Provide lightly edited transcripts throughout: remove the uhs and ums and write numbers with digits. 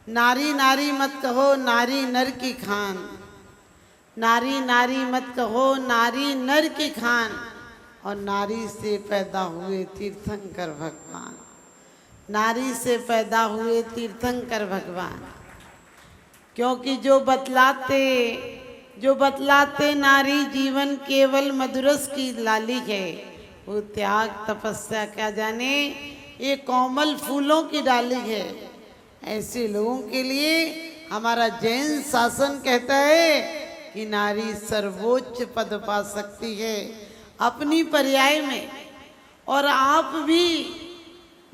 नारी नारी मत कहो नारी नर की खान, नारी नारी मत कहो नारी नर की खान, और नारी से पैदा हुए तीर्थंकर भगवान, नारी से पैदा हुए तीर्थंकर भगवान। क्योंकि जो बतलाते नारी जीवन केवल मधुरस की लाली है, वो त्याग तपस्या क्या जाने ये कोमल फूलों की डाली है। ऐसे लोगों के लिए हमारा जैन शासन कहता है कि नारी सर्वोच्च पद पा सकती है अपनी पर्याय में। और आप भी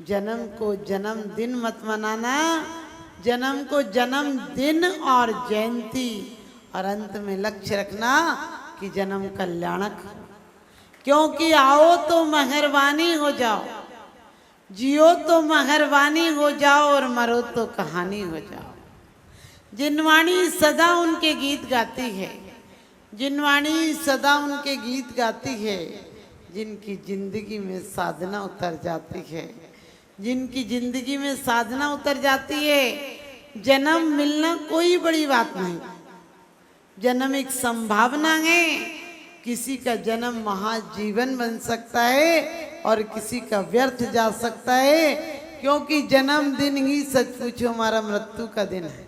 जन्म को जन्मदिन मत मनाना, जन्म को जन्मदिन और जयंती, और अंत में लक्ष्य रखना कि जन्म कल्याणक। क्योंकि आओ तो मेहरबानी हो जाओ, जियो तो मेहरबानी हो जाओ, और मरो तो कहानी हो जाओ। जिनवाणी सदा उनके गीत गाती है, जिनवाणी सदा उनके गीत गाती है, जिनकी जिंदगी में साधना उतर जाती है, जिनकी जिंदगी में साधना उतर जाती है। जन्म मिलना कोई बड़ी बात नहीं, जन्म एक संभावना है। किसी का जन्म महाजीवन बन सकता है और किसी का व्यर्थ जा सकता है, क्योंकि जन्मदिन ही सचमुच हमारा मृत्यु का दिन है।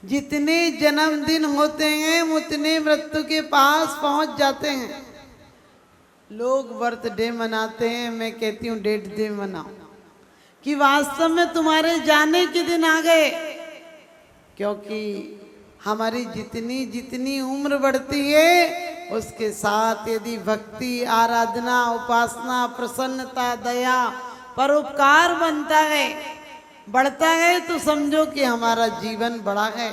जितने जन्मदिन होते हैं उतने मृत्यु के पास पहुंच जाते हैं। लोग बर्थडे मनाते हैं, मैं कहती हूँ डेट डे मनाओ, कि वास्तव में तुम्हारे जाने के दिन आ गए। क्योंकि हमारी जितनी जितनी उम्र बढ़ती है उसके साथ यदि भक्ति, आराधना, उपासना, प्रसन्नता, दया, परोपकार बनता है, बढ़ता है, तो समझो कि हमारा जीवन बड़ा है।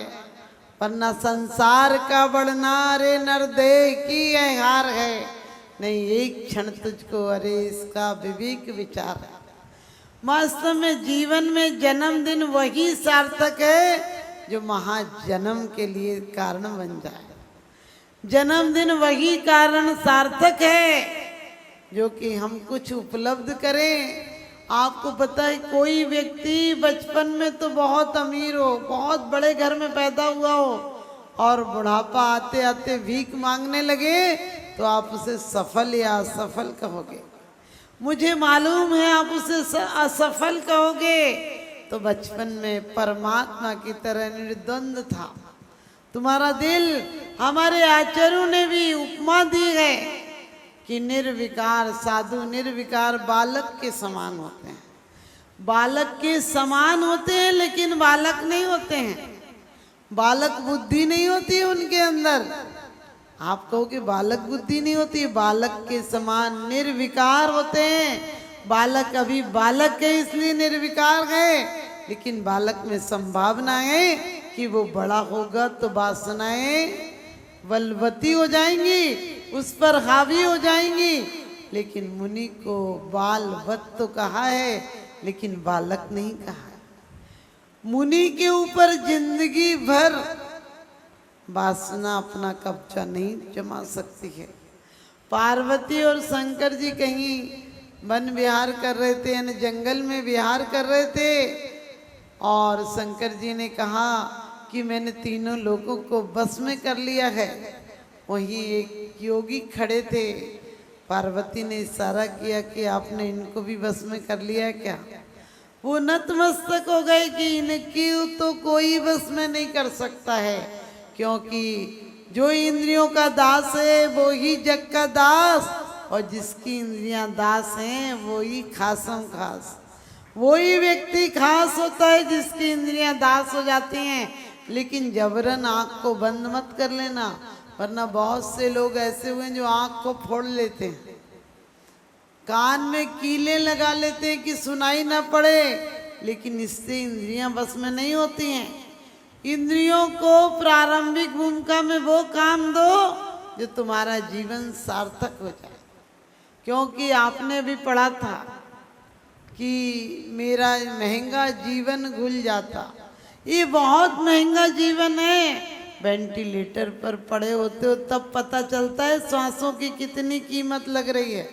वरना संसार का बढ़ना रे नरदेह की है हार है, नहीं एक क्षण तुझको अरे इसका विवेक विचार है। वास्तव में जीवन में जन्मदिन वही सार्थक है जो महाजन्म के लिए कारण बन जाए। जन्मदिन वही कारण सार्थक है जो कि हम कुछ उपलब्ध करें। आपको पता है कोई व्यक्ति बचपन में तो बहुत अमीर हो, बहुत बड़े घर में पैदा हुआ हो, और बुढ़ापा आते आते भीख मांगने लगे तो आप उसे सफल या असफल कहोगे। मुझे मालूम है आप उसे असफल कहोगे। तो बचपन में परमात्मा की तरह निर्द्वंद था तुम्हारा दिल। हमारे आचार्यों ने भी उपमा दी है कि निर्विकार साधु, निर्विकार बालक के समान होते हैं। बालक के समान होते हैं लेकिन बालक नहीं होते हैं। बालक बुद्धि नहीं होती है उनके अंदर। आप कहो कि बालक बुद्धि नहीं होती, बालक के समान निर्विकार होते हैं। बालक अभी बालक है इसलिए निर्विकार है, लेकिन बालक में संभावना है कि वो बड़ा होगा तो वासनाएं बलवती हो जाएंगी, उस पर हावी हो जाएंगी। लेकिन मुनि को बालवत तो कहा है लेकिन बालक नहीं कहा है। मुनि के ऊपर जिंदगी भर वासना अपना कब्जा नहीं जमा सकती है। पार्वती और शंकर जी कहीं वन विहार कर रहे थे, यानी जंगल में विहार कर रहे थे, और शंकर जी ने कहा कि मैंने तीनों लोगों को बस में कर लिया है। वहीं एक योगी खड़े थे। पार्वती ने इशारा किया कि आपने इनको भी बस में कर लिया है क्या? वो नतमस्तक हो गए कि इनकी तो कोई बस में नहीं कर सकता है, क्योंकि जो इंद्रियों का दास है वो ही जग का दास, और जिसकी इंद्रियां दास हैं वो ही खासम खास। वही व्यक्ति खास होता है जिसकी इंद्रियां दास हो जाती हैं। लेकिन जबरन आँख को बंद मत कर लेना, वरना बहुत से लोग ऐसे हुए जो आँख को फोड़ लेते हैं, कान में कीले लगा लेते हैं कि सुनाई ना पड़े, लेकिन इससे इंद्रियां बस में नहीं होती हैं। इंद्रियों को प्रारंभिक भूमिका में वो काम दो जो तुम्हारा जीवन सार्थक हो जाए। क्योंकि आपने भी पढ़ा था कि मेरा महंगा जीवन घुल जाता। ये बहुत महंगा जीवन है। वेंटिलेटर पर पड़े होते हो तब पता चलता है सांसों की कितनी कीमत लग रही है।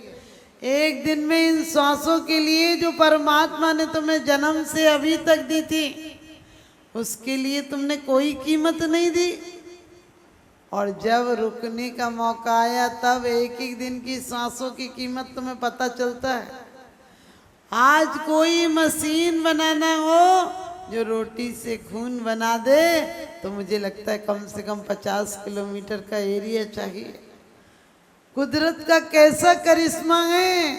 एक दिन में इन सांसों के लिए जो परमात्मा ने तुम्हें जन्म से अभी तक दी थी, उसके लिए तुमने कोई कीमत नहीं दी, और जब रुकने का मौका आया तब एक एक दिन की सांसों की कीमत तुम्हें पता चलता है। आज कोई मशीन बनाना हो जो रोटी से खून बना दे तो मुझे लगता है कम से कम 50 किलोमीटर का एरिया चाहिए। कुदरत का कैसा करिश्मा है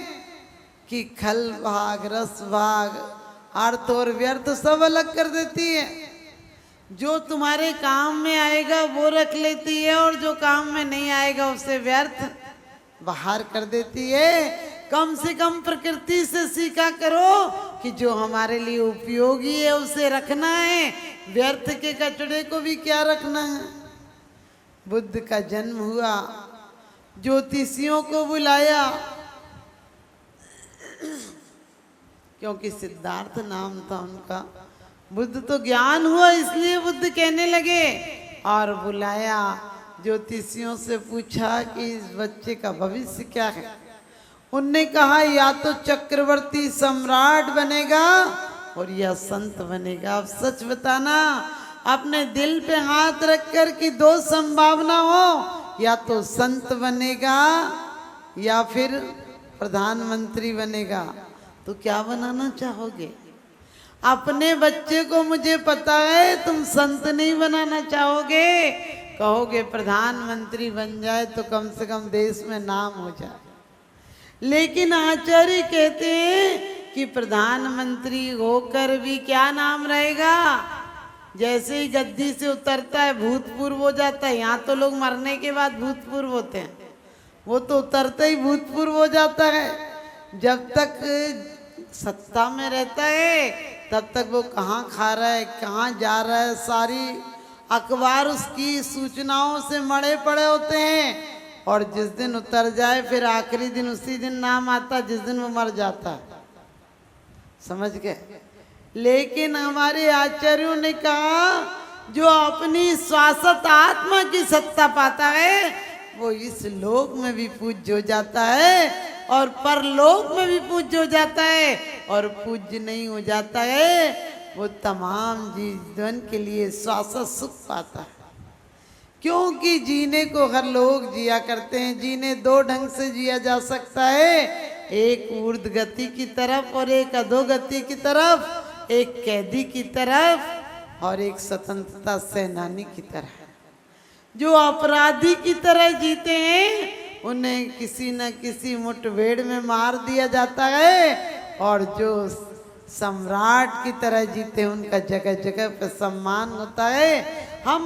कि खल भाग, रस भाग, अर्थ और व्यर्थ सब अलग कर देती है। जो तुम्हारे काम में आएगा वो रख लेती है, और जो काम में नहीं आएगा उसे व्यर्थ बाहर कर देती है। कम से कम प्रकृति से सीखा करो कि जो हमारे लिए उपयोगी है उसे रखना है, व्यर्थ के कचड़े को भी क्या रखना है। बुद्ध का जन्म हुआ, ज्योतिषियों को बुलाया, क्योंकि सिद्धार्थ नाम था उनका। बुद्ध तो ज्ञान हुआ इसलिए बुद्ध कहने लगे, और बुलाया, ज्योतिषियों से पूछा कि इस बच्चे का भविष्य क्या है। उनने कहा या तो चक्रवर्ती सम्राट बनेगा और या संत बनेगा। अब सच बताना, अपने दिल पे हाथ रखकर कि दो संभावना हो, या तो संत बनेगा या फिर प्रधानमंत्री बनेगा, तो क्या बनाना चाहोगे? अपने बच्चे को मुझे पता है तुम संत नहीं बनाना चाहोगे, कहोगे प्रधानमंत्री बन जाए तो कम से कम देश में नाम हो जाए। लेकिन आचार्य कहते हैं कि प्रधानमंत्री होकर भी क्या नाम रहेगा। जैसे ही गद्दी से उतरता है भूतपूर्व हो जाता है। यहाँ तो लोग मरने के बाद भूतपूर्व होते हैं, वो तो उतरते ही भूतपूर्व हो जाता है। जब तक सत्ता में रहता है तब तक वो कहाँ खा रहा है, कहाँ जा रहा है, सारी अखबार उसकी सूचनाओं से मड़े पड़े होते हैं। और जिस दिन उतर जाए फिर आखिरी दिन उसी दिन नाम आता जिस दिन वो मर जाता है। समझ गए? लेकिन हमारे आचार्यों ने कहा जो अपनी शाश्वत आत्मा की सत्ता पाता है वो इस लोक में भी पूज्य हो जाता है और परलोक में भी पूज्य हो जाता है, और पूज्य नहीं हो जाता है वो तमाम जीवन के लिए शाश्वत सुख पाता है। क्योंकि जीने को हर लोग जिया करते हैं। जीने दो ढंग से जिया जा सकता है, एक ऊर्ध्व गति की तरफ और एक अधोगति की तरफ, एक कैदी की तरफ और एक स्वतंत्रता सेनानी की तरह। जो अपराधी की तरह जीते हैं उन्हें किसी न किसी मुठभेड़ में मार दिया जाता है, और जो सम्राट की तरह जीते हैं उनका जगह जगह पर सम्मान होता है। हम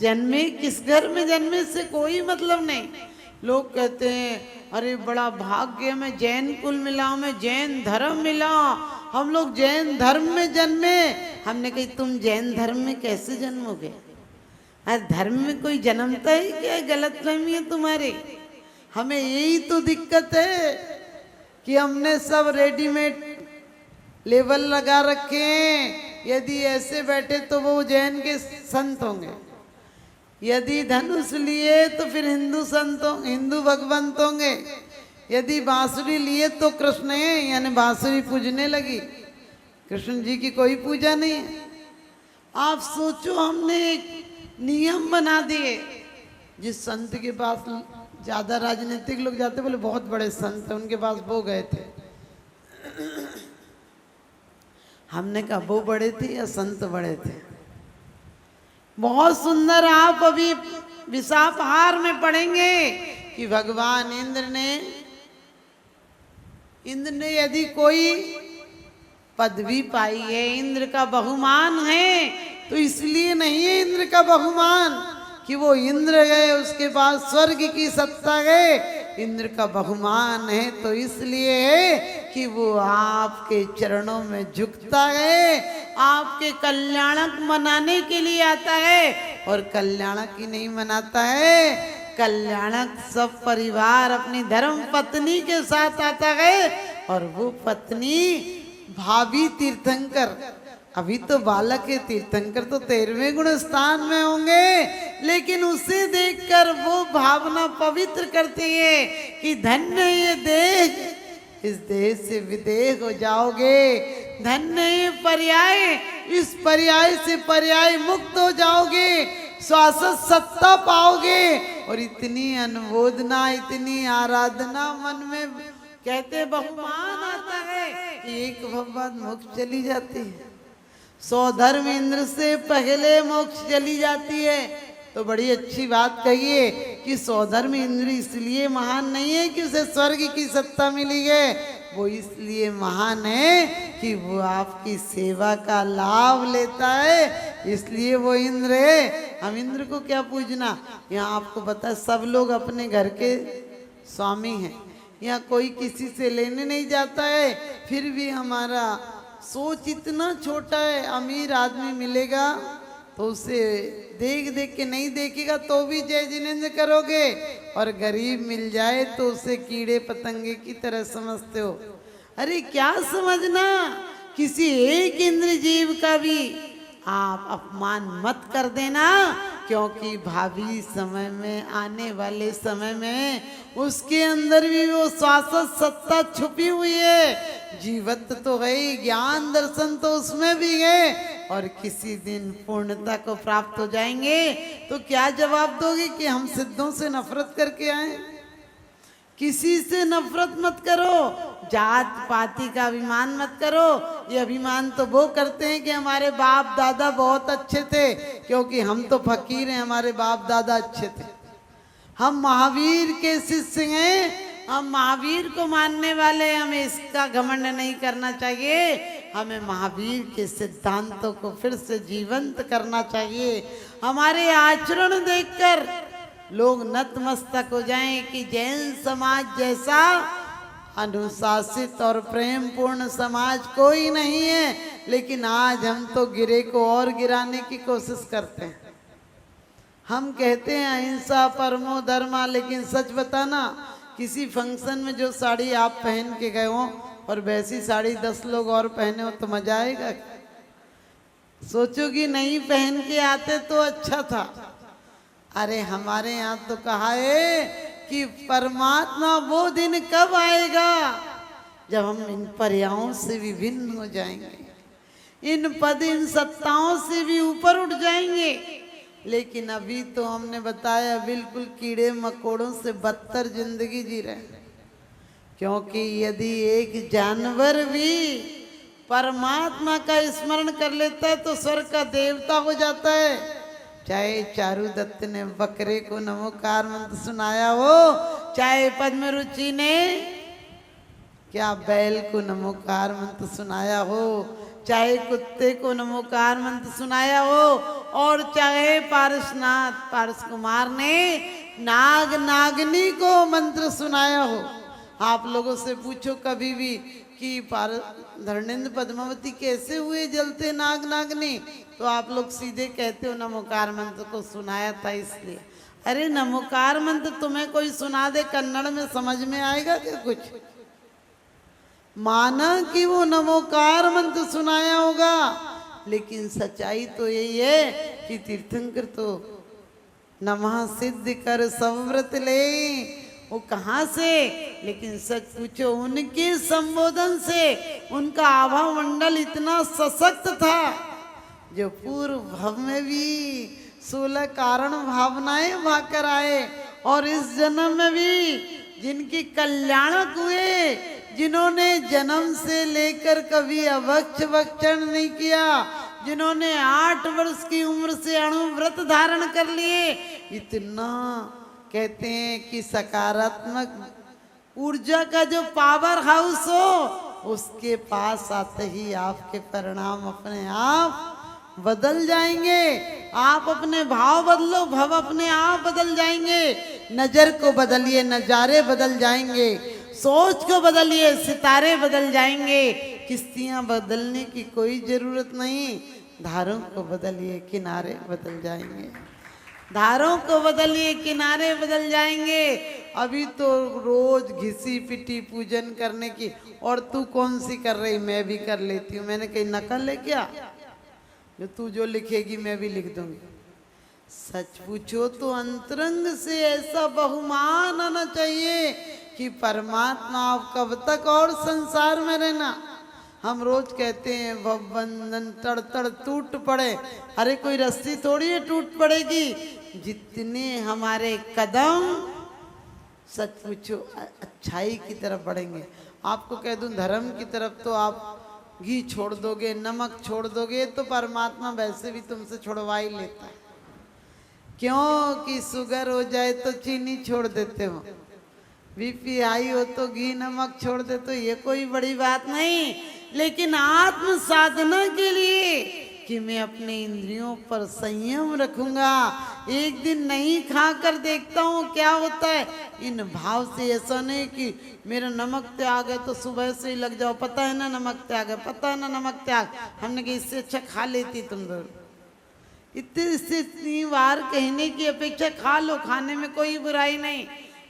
जन्मे किस घर में जन्मे से कोई मतलब नहीं। लोग कहते हैं अरे बड़ा भाग्य में जैन कुल मिला, मैं जैन धर्म मिला, हम लोग जैन धर्म में जन्मे। हमने कही तुम जैन धर्म में कैसे जन्मोगे? अरे धर्म में कोई जन्मता ही क्या? गलतफहमी है तुम्हारी। हमें यही तो दिक्कत है कि हमने सब रेडीमेड लेवल लगा रखे हैं। यदि ऐसे बैठे तो वो जैन के संत होंगे, यदि धनुष लिए तो फिर हिंदू संत, हिंदू भगवंत होंगे, यदि बांसुरी लिए तो कृष्ण है, यानी बांसुरी पूजने लगी। कृष्ण जी की कोई पूजा नहीं है। आप सोचो, हमने एक नियम बना दिए। जिस संत के पास ज्यादा राजनीतिक लोग जाते, बोले बहुत बड़े संत हैं, उनके पास वो गए थे। हमने कहा वो बड़े थे या संत बड़े थे? बहुत सुंदर। आप अभी विशापहार में पढ़ेंगे कि भगवान इंद्र ने यदि कोई पदवी पाई है, इंद्र का बहुमान है, तो इसलिए नहीं है इंद्र का बहुमान कि वो इंद्र है, उसके पास स्वर्ग की सत्ता है। इंद्र का बहुमान है तो इसलिए है कि वो आपके चरणों में झुकता है, आपके कल्याणक मनाने के लिए आता है, और कल्याणक ही नहीं मनाता है, कल्याणक सब परिवार अपनी धर्म पत्नी के साथ आता है। और वो पत्नी भावी तीर्थंकर, अभी तो बालक है, तीर्थंकर तो 13वें गुण स्थान में होंगे, लेकिन उसे देखकर वो भावना पवित्र करती है कि धन्य ये देश, इस देश से विदेह हो जाओगे। धन्य ये पर्याय, इस पर्याय से पर्याय मुक्त हो जाओगे, शाश्वत सत्ता पाओगे। और इतनी अनुमोदना, इतनी आराधना मन में कहते बहुमान आता है कि एक भव मोक्ष चली जाती है। 100 धर्म इंद्र से पहले मोक्ष चली जाती है। तो बड़ी अच्छी बात कहिए कि 100 धर्म इंद्र इसलिए महान नहीं है कि उसे स्वर्ग की सत्ता मिली है, वो इसलिए महान है कि वो आपकी सेवा का लाभ लेता है, इसलिए वो इंद्र है। हम इंद्र को क्या पूजना, यहाँ आपको पता है सब लोग अपने घर के स्वामी हैं, यहाँ कोई किसी से लेने नहीं जाता है। फिर भी हमारा सोच इतना छोटा है, अमीर आदमी मिलेगा तो उसे देख देख के नहीं देखेगा तो भी जय जिनेंद्र करोगे, और गरीब मिल जाए तो उसे कीड़े पतंगे की तरह समझते हो। अरे क्या समझना, किसी एक इंद्र जीव का भी आप अपमान मत कर देना, क्योंकि भावी समय में, आने वाले समय में उसके अंदर भी वो शाश्वत सत्ता छुपी हुई है। जीवत्व तो है ही, ज्ञान दर्शन तो उसमें भी है, और किसी दिन पूर्णता को प्राप्त हो जाएंगे तो क्या जवाब दोगे कि हम सिद्धों से नफरत करके आए? किसी से नफरत मत करो, जात पाति का अभिमान मत करो। ये अभिमान तो वो करते हैं कि हमारे बाप दादा बहुत अच्छे थे, क्योंकि हम तो फकीर हैं, हमारे बाप दादा अच्छे थे। हम महावीर के शिष्य हैं, हम महावीर को मानने वाले, हमें इसका घमंड नहीं करना चाहिए। हमें महावीर के सिद्धांतों को फिर से जीवंत करना चाहिए। हमारे आचरण देखकर लोग नतमस्तक हो जाएं कि जैन समाज जैसा अनुशासित और प्रेम पूर्ण समाज कोई नहीं है। लेकिन आज हम तो गिरे को और गिराने की कोशिश करते हैं। हम कहते हैं अहिंसा परमो धर्मा, लेकिन सच बताना, किसी फंक्शन में जो साड़ी आप पहन के गए हो और वैसी साड़ी 10 लोग और पहने हो तो मजा आएगा? सोचोगी नहीं पहन के आते तो अच्छा था। अरे हमारे यहाँ तो कहा है कि परमात्मा वो दिन कब आएगा जब हम इन पर्यायों से विभिन्न हो जाएंगे, इन पद इन सत्ताओं से भी ऊपर उठ जाएंगे। लेकिन अभी तो हमने बताया बिल्कुल कीड़े मकोड़ों से बदतर जिंदगी जी रहे हैं। क्योंकि यदि एक जानवर भी परमात्मा का स्मरण कर लेता है तो स्वर्ग का देवता हो जाता है। चाहे चारु दत्त ने बकरे को नमोकार मंत्र सुनाया हो, चाहे पद्म रुचि ने क्या बैल को नमोकार मंत्र सुनाया हो, चाहे कुत्ते को नमोकार मंत्र सुनाया हो, और चाहे पारसनाथ पारस कुमार ने नाग नागनी को मंत्र सुनाया हो। आप लोगों से पूछो कभी भी कि धर्मेंद्र पद्मावती कैसे हुए जलते नाग नागनी, तो आप लोग सीधे कहते हो नमोकार मंत्र को सुनाया था इसलिए। अरे नमोकार मंत्र तुम्हें कोई सुना दे कन्नड़ में, समझ में आएगा क्या कुछ? माना कि वो नमोकार मंत्र सुनाया होगा, लेकिन सच्चाई तो यही है कि तीर्थंकर तो नमः सिद्ध कर सव्रत ले, वो कहाँ से? लेकिन सच पूछो उनके संबोधन से उनका आभा मंडल इतना सशक्त था जो पूर्व भव में भी 16 कारण भावनाएं भाकर आए, और इस जन्म में भी जिनकी कल्याणक हुए, जिन्होंने जन्म से लेकर कभी अभक्ष भक्षण नहीं किया, जिन्होंने 8 वर्ष की उम्र से अणुव्रत धारण कर लिए। इतना कहते हैं कि सकारात्मक ऊर्जा का जो पावर हाउस हो, उसके पास आते ही आपके परिणाम अपने आप बदल जाएंगे। आप अपने भाव बदलो, भव अपने आप बदल जाएंगे। नजर को बदलिए, नजारे बदल जाएंगे। सोच को बदलिए, सितारे बदल जाएंगे। किश्तियां बदलने की कोई जरूरत नहीं, धारों को बदलिए, किनारे बदल जाएंगे। धारों को बदलिए, किनारे बदल जाएंगे। अभी तो रोज घिसी पिटी पूजन करने की, और तू कौन सी कर रही? मैं भी कर लेती हूँ। मैंने कही नकल है क्या? जो तू जो लिखेगी मैं भी लिख दूंगी। सच पूछो तो अंतरंग से ऐसा बहुमान आना चाहिए कि परमात्मा आप कब तक और संसार में रहना। हम रोज कहते हैं भव बंधन तड़ तड़ टूट पड़े, अरे कोई रस्सी थोड़ी है टूट पड़ेगी। जितने हमारे कदम सचमुच अच्छाई की तरफ बढ़ेंगे। आपको कह दूं धर्म की तरफ तो आप घी छोड़ दोगे, नमक छोड़ दोगे तो परमात्मा वैसे भी तुमसे छुड़वा ही लेता है। क्यों कि शुगर हो जाए तो चीनी छोड़ देते हो, बीपी हाई हो तो घी नमक छोड़ दे, तो ये कोई बड़ी बात नहीं। लेकिन आत्म साधना के लिए कि मैं अपने इंद्रियों पर संयम रखूंगा, एक दिन नहीं खा कर देखता हूँ क्या होता है। इन भाव से ऐसा नहीं कि मेरा नमक त्याग है तो सुबह से ही लग जाओ, पता है ना नमक त्याग है, पता है ना नमक त्याग, हमने कहा इससे अच्छा खा लेती तुम लोग। इतनी बार कहने की अपेक्षा खा लो, खाने में कोई बुराई नहीं।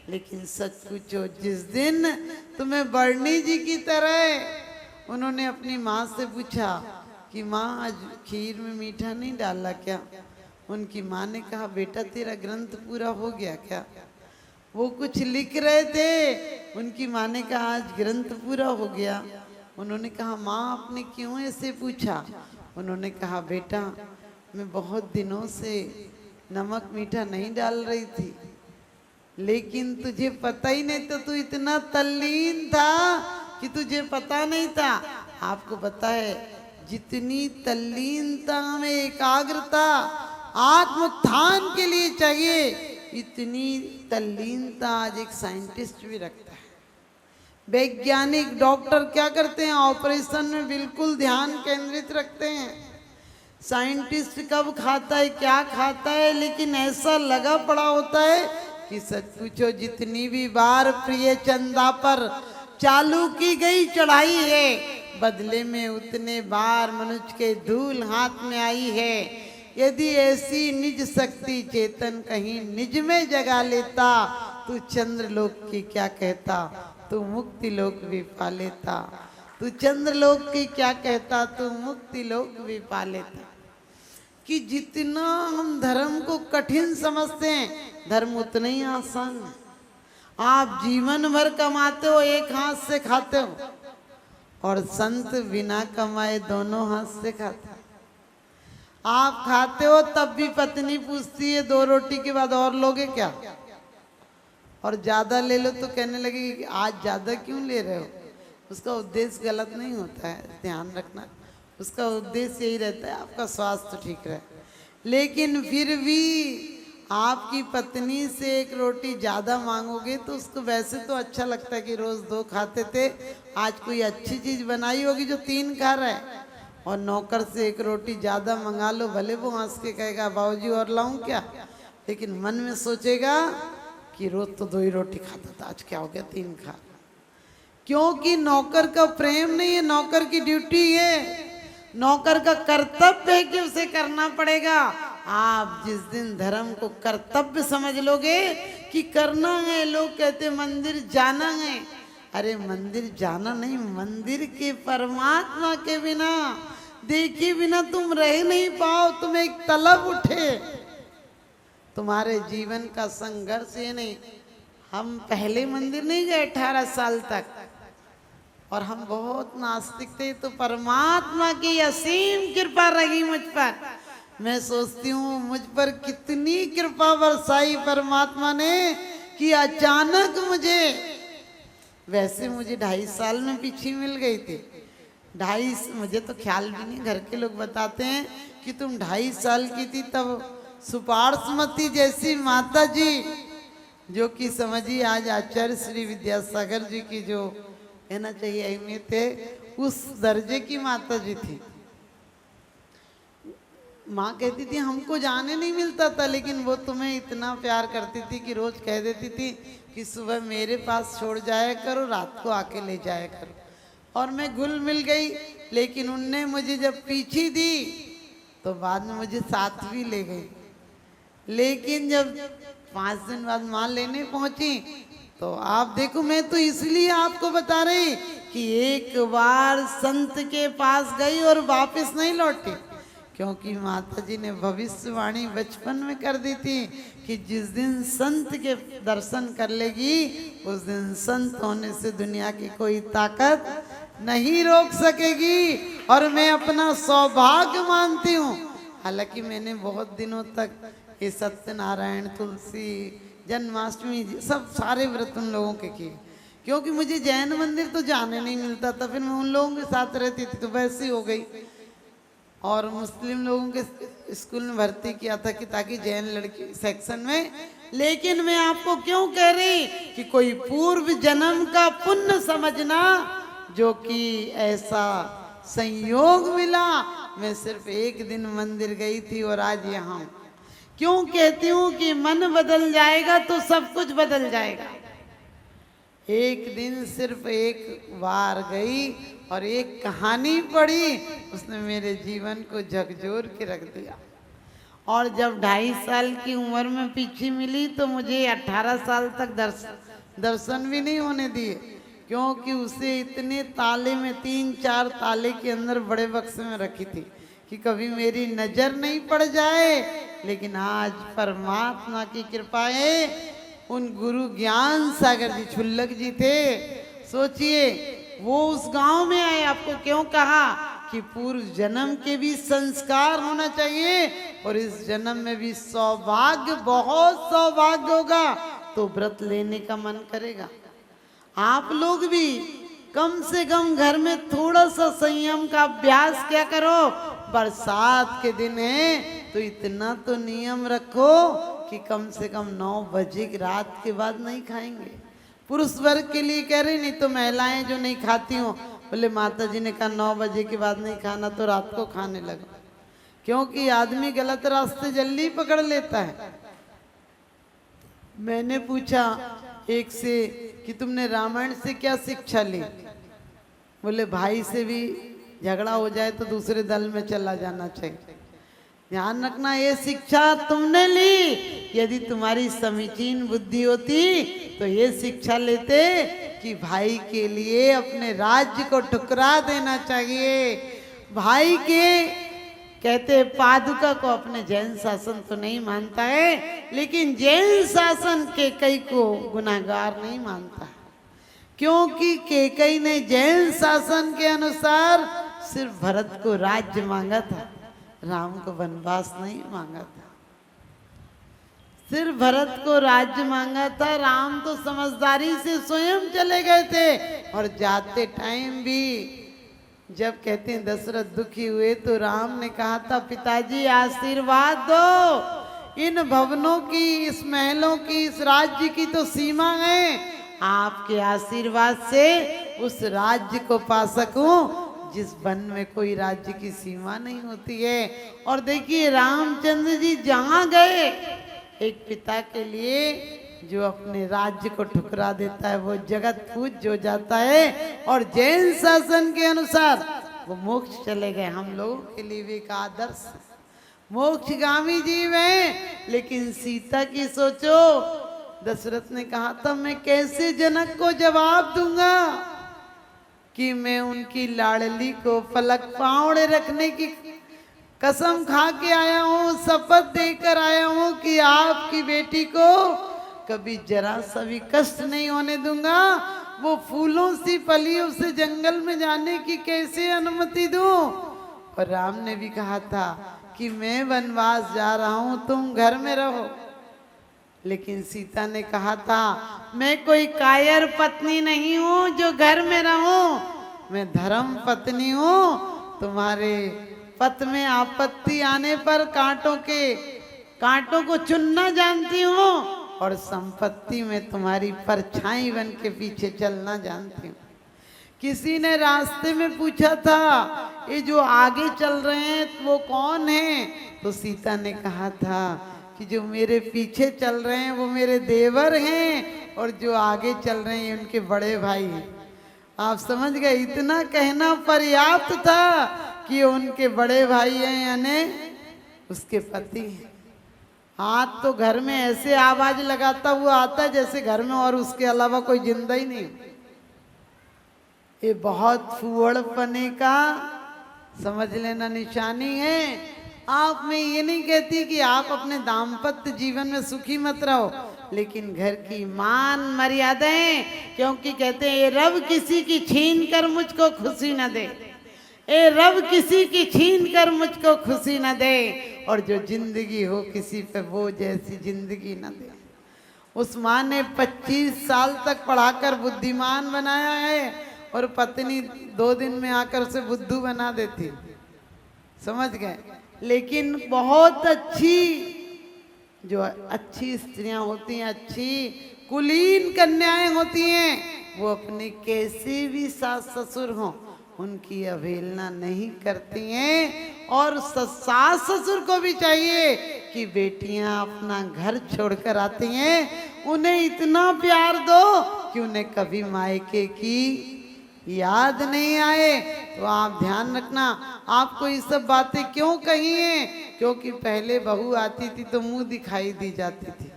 लेकिन सच पूछो, जिस दिन तुम्हें बरनी जी की तरह उन्होंने अपनी माँ से पूछा कि माँ आज खीर में मीठा नहीं डाला क्या, उनकी माँ ने कहा बेटा तेरा ग्रंथ पूरा हो गया क्या। वो कुछ लिख रहे थे, उनकी माँ ने कहा आज ग्रंथ पूरा हो गया। उन्होंने कहा माँ आपने क्यों ऐसे पूछा। उन्होंने कहा बेटा मैं बहुत दिनों से नमक मीठा नहीं डाल रही थी, लेकिन तुझे पता ही नहीं, तो तू इतना तल्लीन था कि तुझे पता नहीं था। आपको पता है जितनी तल्लीनता में एकाग्रता आत्मोत्थान के लिए चाहिए, इतनी तल्लीनता आज एक साइंटिस्ट भी रखता है। वैज्ञानिक डॉक्टर क्या करते हैं, ऑपरेशन में बिल्कुल ध्यान केंद्रित रखते हैं। साइंटिस्ट कब खाता है क्या खाता है, लेकिन ऐसा लगा पड़ा होता है कि सच पूछो जितनी भी बार प्रिय चंदा पर चालू की गई चढ़ाई है, बदले में उतने बार मनुष्य के धूल हाथ में आई है। यदि ऐसी निज शक्ति चेतन कहीं निज में जगा लेता, तू चंद्रलोक की क्या कहता, तू मुक्ति लोक भी पा लेता। तू चंद्रलोक की क्या कहता, तू मुक्ति लोक भी पा लेता। कि जितना हम धर्म को कठिन समझते हैं, धर्म उतना ही आसान है। आप जीवन भर कमाते हो, एक हाथ से खाते हो, और संत बिना कमाए दोनों हाथ से खाते हैं। आप खाते हो तब भी पत्नी पूछती है 2 रोटी के बाद और लोगे क्या, और ज्यादा ले लो तो कहने लगे कि आज ज्यादा क्यों ले रहे हो। उसका उद्देश्य गलत नहीं होता है, ध्यान रखना। उसका उद्देश्य यही रहता है आपका स्वास्थ्य ठीक रहे। लेकिन फिर भी आपकी पत्नी से 1 रोटी ज़्यादा मांगोगे तो उसको वैसे तो अच्छा लगता है कि रोज़ 2 खाते थे, आज कोई अच्छी चीज़ बनाई होगी जो 3 खा रहा है। और नौकर से 1 रोटी ज़्यादा मंगा लो, भले वो हंस के कहेगा बाबूजी और लाऊं क्या, लेकिन मन में सोचेगा कि रोज़ तो 2 ही रोटी खाता था, आज क्या हो गया 3 खा। क्योंकि नौकर का प्रेम नहीं है, नौकर की ड्यूटी है, नौकर का कर्तव्य है कि उसे करना पड़ेगा। आप जिस दिन धर्म को कर्तव्य समझ लोगे कि करना है, लोग कहते मंदिर जाना है, अरे मंदिर जाना नहीं, मंदिर के परमात्मा के बिना देखे बिना तुम रह नहीं पाओ। तुम एक तलब उठे, तुम्हारे जीवन का संघर्ष ये नहीं। हम पहले मंदिर नहीं गए 18 साल तक, और हम बहुत नास्तिक थे, तो परमात्मा की असीम कृपा रही मुझ पर। मैं सोचती हूँ मुझ पर कितनी कृपा बरसाई परमात्मा ने कि अचानक वैसे मुझे 2.5 साल में पीछे मिल गई थी। 2.5, मुझे तो ख्याल भी नहीं, घर के लोग बताते हैं कि तुम 2.5 साल की थी तब सुपार्श्वमती जैसी माता जी, जो कि समझिए आज आचार्य श्री विद्यासागर जी की जो कहना चाहिए अहमियत है, उस दर्जे की माता जी थी। माँ कहती थी हमको जाने नहीं मिलता था, लेकिन वो तुम्हें इतना प्यार करती थी कि रोज कह देती थी कि सुबह मेरे पास छोड़ जाया करो, रात को आके ले जाया करो। और मैं घुल मिल गई, लेकिन उनने मुझे जब पीछी दी तो बाद में मुझे साथ भी ले गई। लेकिन जब 5 दिन बाद माँ लेने पहुंची तो आप देखो, मैं तो इसलिए आपको बता रही कि एक बार संत के पास गई और वापस नहीं लौटी, क्योंकि माता जी ने भविष्यवाणी बचपन में कर दी थी कि जिस दिन संत के दर्शन कर लेगी उस दिन संत होने से दुनिया की कोई ताकत नहीं रोक सकेगी और मैं अपना सौभाग्य मानती हूँ। हालांकि मैंने बहुत दिनों तक ये सत्यनारायण, तुलसी, जन्माष्टमी सब सारे व्रत उन लोगों के किए, क्योंकि मुझे जैन मंदिर तो जाने नहीं मिलता था। फिर मैं उन लोगों के साथ रहती थी तो वैसी हो गई, और मुस्लिम लोगों के स्कूल में भर्ती किया था कि ताकि जैन लड़की सेक्शन में। लेकिन मैं आपको क्यों कह रही कि कोई पूर्व जन्म का पुण्य समझना, जो कि ऐसा संयोग मिला। मैं सिर्फ एक दिन मंदिर गई थी और आज यहाँ। क्यों कहती हूँ कि मन बदल जाएगा तो सब कुछ बदल जाएगा। एक दिन सिर्फ एक बार गई और एक कहानी पढ़ी, उसने मेरे जीवन को झकझोर के रख दिया। और जब 2.5 साल की उम्र में पीछे मिली तो मुझे 18 साल तक दर्शन भी नहीं होने दिए, क्योंकि उसे इतने ताले में 3-4 ताले के अंदर बड़े बक्से में रखी थी कि कभी मेरी नजर नहीं पड़ जाए। लेकिन आज परमात्मा की कृपा है, उन गुरु ज्ञान सागर जी छुल्लक जी थे। सोचिए वो उस गांव में आए। आपको क्यों कहा कि पूर्व जन्म के भी संस्कार होना चाहिए और इस जन्म में भी सौभाग्य, बहुत सौभाग्य होगा तो व्रत लेने का मन करेगा। आप लोग भी कम से कम घर में थोड़ा सा संयम का अभ्यास क्या करो। बरसात के दिन है तो इतना तो नियम रखो कि कम से कम 9 बजे की रात के बाद नहीं खाएंगे। पुरुष वर्ग के लिए कह रही, नहीं तो महिलाएं जो नहीं खाती हो, बोले माता जी ने कहा 9 बजे के बाद नहीं खाना तो रात को खाने लगो, क्योंकि आदमी गलत रास्ते जल्दी पकड़ लेता है। मैंने पूछा एक से कि तुमने रामायण से क्या शिक्षा ली? बोले भाई से भी झगड़ा हो जाए तो दूसरे दल में चला जाना चाहिए। ध्यान रखना, ये शिक्षा तुमने ली। यदि तुम्हारी समीचीन बुद्धि होती तो ये शिक्षा लेते कि भाई के लिए अपने राज्य को ठुकरा देना चाहिए। भाई के कहते पादुका को अपने जैन शासन तो नहीं मानता है, लेकिन जैन शासन केकई को गुनाहगार नहीं मानता, क्योंकि केकई ने जैन शासन के अनुसार सिर्फ भरत को राज्य मांगा था, राम को वनवास नहीं मांगा था। सिर्फ भरत को राज्य मांगा था, राम तो समझदारी से स्वयं चले गए थे। और जाते टाइम भी जब कहते हैं दशरथ दुखी हुए तो राम ने कहा था, पिताजी आशीर्वाद दो, इन भवनों की, इस महलों की, इस राज्य की तो सीमा है, आपके आशीर्वाद से उस राज्य को पा सकूं जिस वन में कोई राज्य की सीमा नहीं होती है। और देखिए रामचंद्र जी जहां गए, एक पिता के लिए जो अपने राज्य को ठुकरा देता है वो जगत पूज्य हो जाता है। और जैन शासन के अनुसार वो मोक्ष चले गए। हम लोगों के लिए भी एक आदर्श मोक्षगामी जीव हैं। लेकिन सीता की सोचो, दशरथ ने कहा था मैं कैसे जनक को जवाब दूंगा कि मैं उनकी लाडली को पलक पावड़े रखने की कसम खा के आया हूँ, शपथ देकर आया हूँ कि आपकी बेटी को कभी जरा सा भी कष्ट नहीं होने दूंगा। वो फूलों सी पली, उसे जंगल में जाने की कैसे अनुमति दूं? और राम ने भी कहा था कि मैं वनवास जा रहा हूँ, तुम घर में रहो। लेकिन सीता ने कहा था मैं कोई कायर पत्नी नहीं हूँ जो घर में रहूं, मैं धर्म पत्नी हूँ। तुम्हारे पथ में आपत्ति आने पर कांटों को चुनना जानती हूँ और संपत्ति में तुम्हारी परछाई बन के पीछे चलना जानती हूँ। किसी ने रास्ते में पूछा था ये जो आगे चल रहे हैं वो कौन है? तो सीता ने कहा था कि जो मेरे पीछे चल रहे हैं वो मेरे देवर हैं और जो आगे चल रहे हैं उनके बड़े भाई हैं। आप समझ गए, इतना कहना पर्याप्त था कि उनके बड़े भाई हैं यानी उसके पति हैं। हाथ तो घर में ऐसे आवाज लगाता हुआ आता है जैसे घर में और उसके अलावा कोई जिंदा ही नहीं। ये बहुत फुहड़पने का समझ लेना निशानी है। आप मैं ये नहीं कहती कि आप अपने दाम्पत्य जीवन में सुखी मत रहो, लेकिन घर की मान मर्यादाएं, क्योंकि कहते हैं ये रब किसी की छीन कर मुझको खुशी न दे, ए रब किसी की छीन कर मुझको खुशी न दे, और जो जिंदगी हो किसी पे वो जैसी जिंदगी न दे। उस माँ ने 25 साल तक पढ़ाकर बुद्धिमान बनाया है, और पत्नी 2 दिन में आकर उसे बुद्धू बना देती, समझ गए। लेकिन बहुत अच्छी, जो अच्छी स्त्रियां होती हैं, अच्छी कुलीन कन्याएं होती हैं, वो अपने कैसे भी सास ससुर हों उनकी अवहेलना नहीं करती हैं। और सास ससुर को भी चाहिए कि बेटियां अपना घर छोड़कर आती हैं, उन्हें इतना प्यार दो कि उन्हें कभी मायके की याद नहीं आए। तो आप ध्यान रखना, आपको ये सब बातें क्यों कही हैं? क्योंकि पहले बहू आती थी तो मुंह दिखाई दी जाती थी।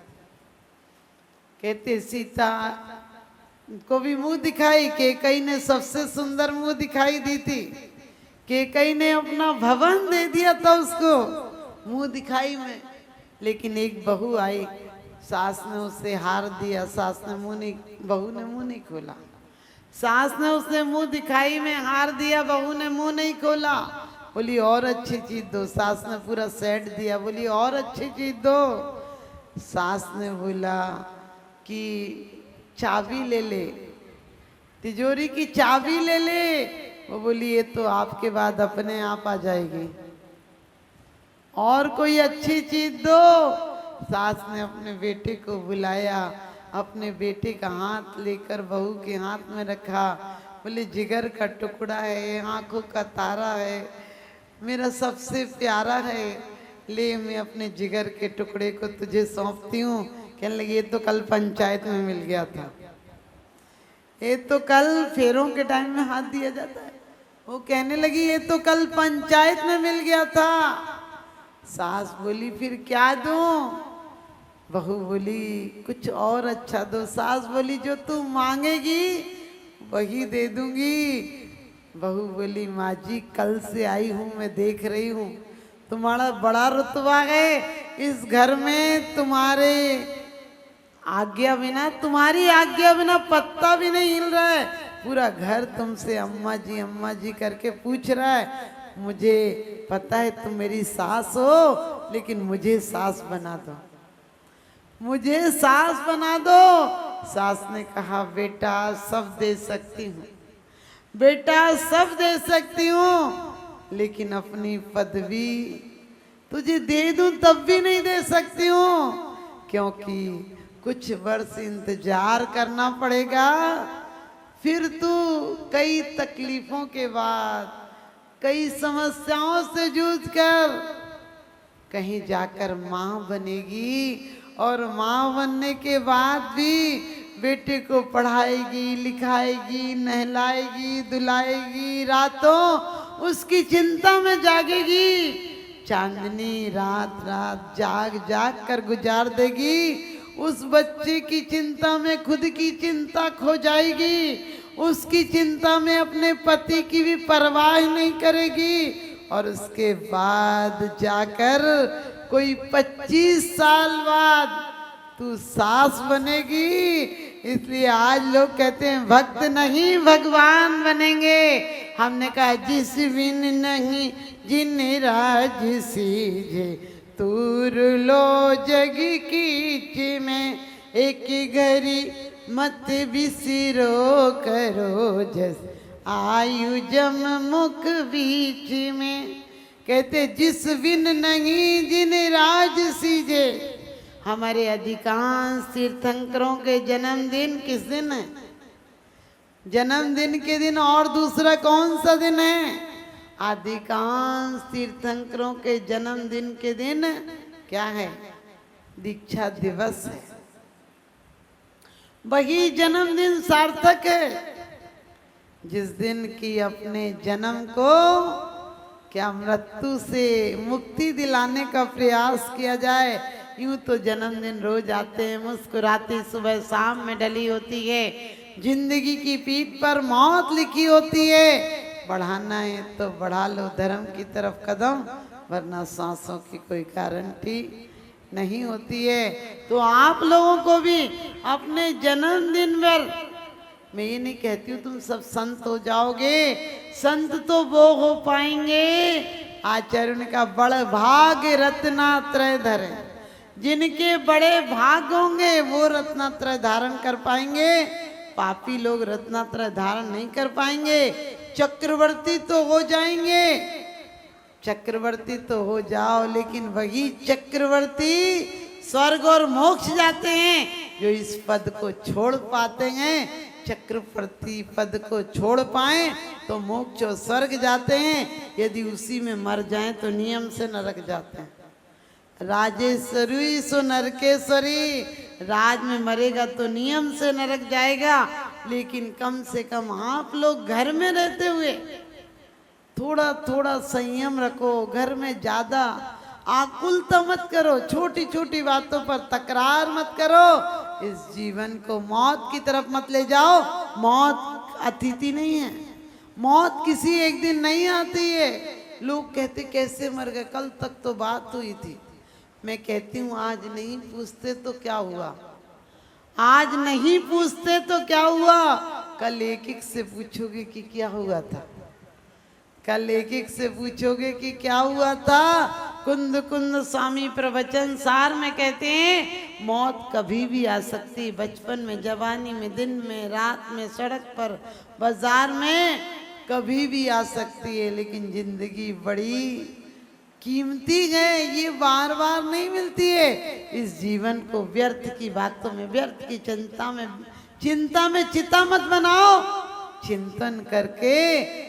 कहते सीता को भी मुंह दिखाई, केकई ने सबसे सुंदर मुंह दिखाई दी थी, केकई ने अपना भवन दे दिया था उसको मुंह दिखाई में। लेकिन एक बहू आई, सास ने उसे हार दिया, सास ने मुंह नहीं, बहू ने मुंह नहीं खोला। सास ने उसे मुंह दिखाई में हार दिया, बहू ने मुंह नहीं खोला। बोली और अच्छी चीज दो, सास ने पूरा सेट दिया, बोली और अच्छी चीज दो। सास ने बोला कि चाबी ले ले, तिजोरी की चाबी ले ले। वो बोली ये तो आपके बाद अपने आप आ जाएगी, और कोई अच्छी चीज दो। सास ने अपने बेटे को बुलाया, अपने बेटे का हाथ लेकर बहू के हाथ में रखा। बोले जिगर का टुकड़ा है, आंखों का तारा है, मेरा सबसे प्यारा है, ले मैं अपने जिगर के टुकड़े को तुझे सौंपती हूँ। कहने लगी ये तो कल पंचायत में मिल गया था, ये तो कल फेरों के टाइम में हाथ दिया जाता है। वो कहने लगी ये तो कल पंचायत में मिल गया था। सास बोली फिर क्या दूं? बहू बोली कुछ और अच्छा दो। सास बोली जो तू मांगेगी वही दे दूंगी। बहू बोली माँ जी कल से आई हूँ, मैं देख रही हूँ तुम्हारा बड़ा रुतबा है, इस घर में तुम्हारे आज्ञा बिना, तुम्हारी आज्ञा बिना पत्ता भी नहीं हिल रहा है, पूरा घर तुमसे अम्मा जी करके पूछ रहा है। मुझे पता है तुम मेरी सास हो, लेकिन मुझे सास बना दो, मुझे सास बना दो। सास ने कहा बेटा सब दे सकती हूँ, बेटा सब दे सकती हूँ, लेकिन अपनी पदवी तुझे दे दूं तब भी नहीं दे सकती हूँ, क्योंकि कुछ वर्ष इंतजार करना पड़ेगा। फिर तू कई तकलीफों के बाद, कई समस्याओं से जूझ कर कहीं जाकर माँ बनेगी, और माँ बनने के बाद भी बेटे को पढ़ाएगी, लिखाएगी, नहलाएगी, धुलाएगी, रातों उसकी चिंता में जागेगी, चांदनी रात रात जाग जाग कर गुजार देगी। उस बच्चे की चिंता में खुद की चिंता खो जाएगी, उसकी चिंता में अपने पति की भी परवाह नहीं करेगी, और उसके बाद जाकर कोई 25 साल बाद तू सास बनेगी। इसलिए आज लोग कहते हैं भक्त नहीं भगवान बनेंगे। हमने कहा जिस बिन नहीं जिन राज सीजे, तूर लो जग की में, एक घड़ी मत बिसरो करो जस, आयु जम मुख बीच में। कहते जिस बिन नहीं जिन राज सीजे। हमारे अधिकांश तीर्थंकरों के जन्मदिन किस दिन है? जन्मदिन के दिन और दूसरा कौन सा दिन है? अधिकांश तीर्थंकरों के जन्मदिन के दिन क्या है? दीक्षा दिवस है। वही जन्मदिन सार्थक है जिस दिन की अपने जन्म को क्या मृत्यु से मुक्ति दिलाने का प्रयास किया जाए। यूं तो जन्मदिन रोज आते हैं, मुस्कुराती सुबह शाम में डली होती है, जिंदगी की पीठ पर मौत लिखी होती है। बढ़ाना है तो बढ़ा लो धर्म की तरफ कदम, वरना सांसों की कोई गारंटी नहीं होती है। तो आप लोगों को भी अपने जन्मदिन पर, मैं ये नहीं कहती हूँ तुम सब संत हो जाओगे, संत तो वो हो पाएंगे आचार्य का बड़ भाग रत्नात्रय धरे, जिनके बड़े भाग होंगे वो रत्नात्रय धारण कर पाएंगे। पापी लोग रत्नात्रय धारण नहीं कर पाएंगे। चक्रवर्ती तो हो जाएंगे, चक्रवर्ती तो हो जाओ, लेकिन वही चक्रवर्ती स्वर्ग और मोक्ष जाते हैं जो इस पद को छोड़ पाते हैं। चक्रवर्ती पद को छोड़ पाए तो मोक्ष और स्वर्ग जाते हैं, यदि उसी में मर जाएं तो नियम से नरक जाते हैं। राजेश्वरी सो नरकेश्वरी, राज में मरेगा तो नियम से नरक जाएगा, लेकिन कम से कम आप लोग घर में रहते हुए थोड़ा थोड़ा संयम रखो, घर में ज्यादा आकुलता मत करो, छोटी छोटी बातों पर तकरार मत करो, इस जीवन को मौत की तरफ मत ले जाओ। मौत अतिथि नहीं है, मौत किसी एक दिन नहीं आती है। लोग कहते कैसे मर गए, कल तक तो बात हुई थी। मैं कहती हूँ आज नहीं पूछते तो क्या हुआ, आज नहीं पूछते तो क्या हुआ, कल एक एक से पूछोगे कि क्या हुआ था, कल एक एक से पूछोगे कि क्या हुआ था। कुंद कुंद स्वामी प्रवचन सार में कहते हैं मौत कभी भी आ सकती, बचपन में, जवानी में, दिन में, रात में, सड़क पर, बाजार में, कभी भी आ सकती है। लेकिन जिंदगी बड़ी कीमती है, ये बार बार नहीं मिलती है। इस जीवन को व्यर्थ की बातों में, व्यर्थ की चिंता में चिता मत बनाओ। चिंतन करके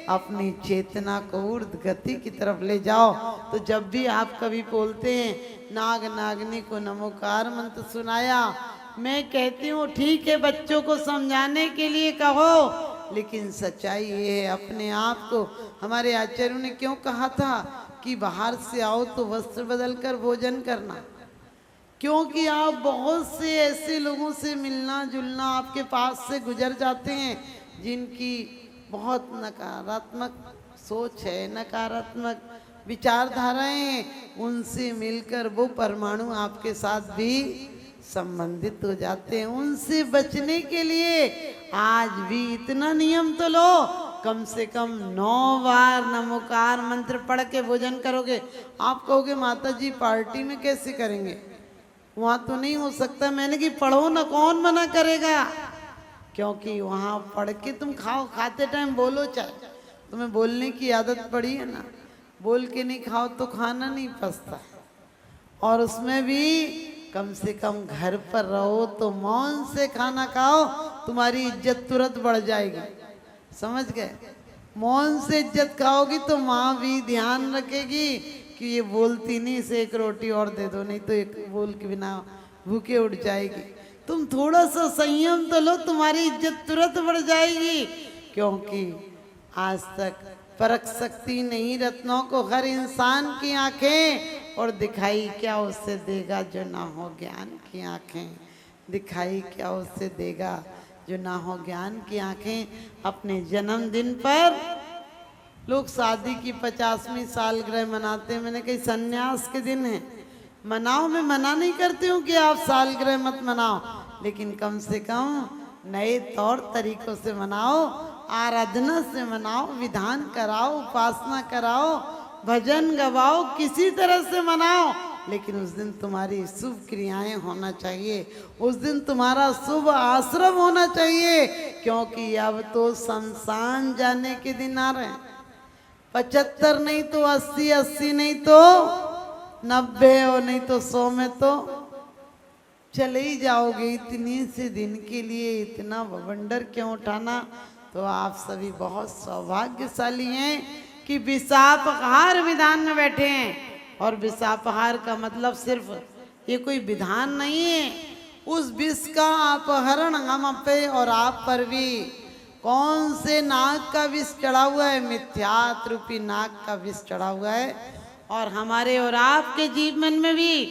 अपनी चेतना को ऊर्ध्व गति की तरफ ले जाओ। तो जब भी आप कभी बोलते हैं नाग नागनी को नमोकार मंत्र सुनाया, मैं कहती हूँ ठीक है बच्चों को समझाने के लिए कहो, लेकिन सच्चाई ये है अपने आप को। हमारे आचार्यों ने क्यों कहा था कि बाहर से आओ तो वस्त्र बदल कर भोजन करना, क्योंकि आप बहुत से ऐसे लोगों से मिलना जुलना आपके पास से गुजर जाते हैं जिनकी बहुत नकारात्मक सोच है, नकारात्मक विचारधाराएं हैं। उनसे मिलकर वो परमाणु आपके साथ भी संबंधित हो जाते हैं। उनसे बचने के लिए आज भी इतना नियम तो लो, कम से कम 9 बार नमोकार मंत्र पढ़ के भोजन करोगे। आप कहोगे माता जी पार्टी में कैसे करेंगे, वहाँ तो नहीं हो सकता। मैंने कि पढ़ो ना, कौन मना करेगा, क्योंकि वहाँ पढ़ के तुम खाओ, खाते टाइम बोलो, चाहे तुम्हें बोलने की आदत पड़ी है ना, बोल के नहीं खाओ तो खाना नहीं पचता। और उसमें भी कम से कम घर पर रहो तो मौन से खाना खाओ, तुम्हारी इज्जत तुरंत बढ़ जाएगी, समझ गए। मौन से इज्जत खाओगी तो माँ भी ध्यान रखेगी कि ये बोलती नहीं, इसे एक रोटी और दे दो, नहीं तो एक बोल के बिना भूखे उठ जाएगी। तुम थोड़ा सा संयम तो लो, तुम्हारी इज्जत तुरंत बढ़ जाएगी। क्योंकि आज तक परख सकती नहीं रत्नों को हर इंसान की आंखें, और दिखाई क्या उससे देगा जो ना हो ज्ञान की आंखें, दिखाई क्या उससे देगा जो ना हो ज्ञान की आंखें। अपने जन्मदिन पर लोग शादी की 50वीं सालगिरह मनाते हैं। मैंने कही संन्यास के दिन है, मनाओ, मैं मना नहीं करती हूँ कि आप सालगिरह मत मनाओ, लेकिन कम से कम नए तौर तरीकों से मनाओ, आराधना से मनाओ, विधान कराओ, उपासना कराओ, भजन गवाओ, किसी तरह से मनाओ, लेकिन उस दिन तुम्हारी शुभ क्रियाएं होना चाहिए, उस दिन तुम्हारा शुभ आश्रम होना चाहिए। क्योंकि अब तो शमशान जाने के दिन आ रहे हैं। 75 नहीं तो 80, 80 नहीं तो 90 और नहीं तो 100 में तो चले ही जाओगे। इतनी से दिन के लिए इतना बवंडर क्यों उठाना। तो आप सभी बहुत सौभाग्यशाली हैं कि विषापहार विधान में बैठे हैं। और विषापहार का मतलब सिर्फ ये कोई विधान नहीं है, उस विष का अपहरण हम पे और आप पर भी। कौन से नाग का विष चढ़ा हुआ है? मिथ्यात्व रूपी नाग का विष चढ़ा हुआ है। और हमारे और आपके जीवन में भी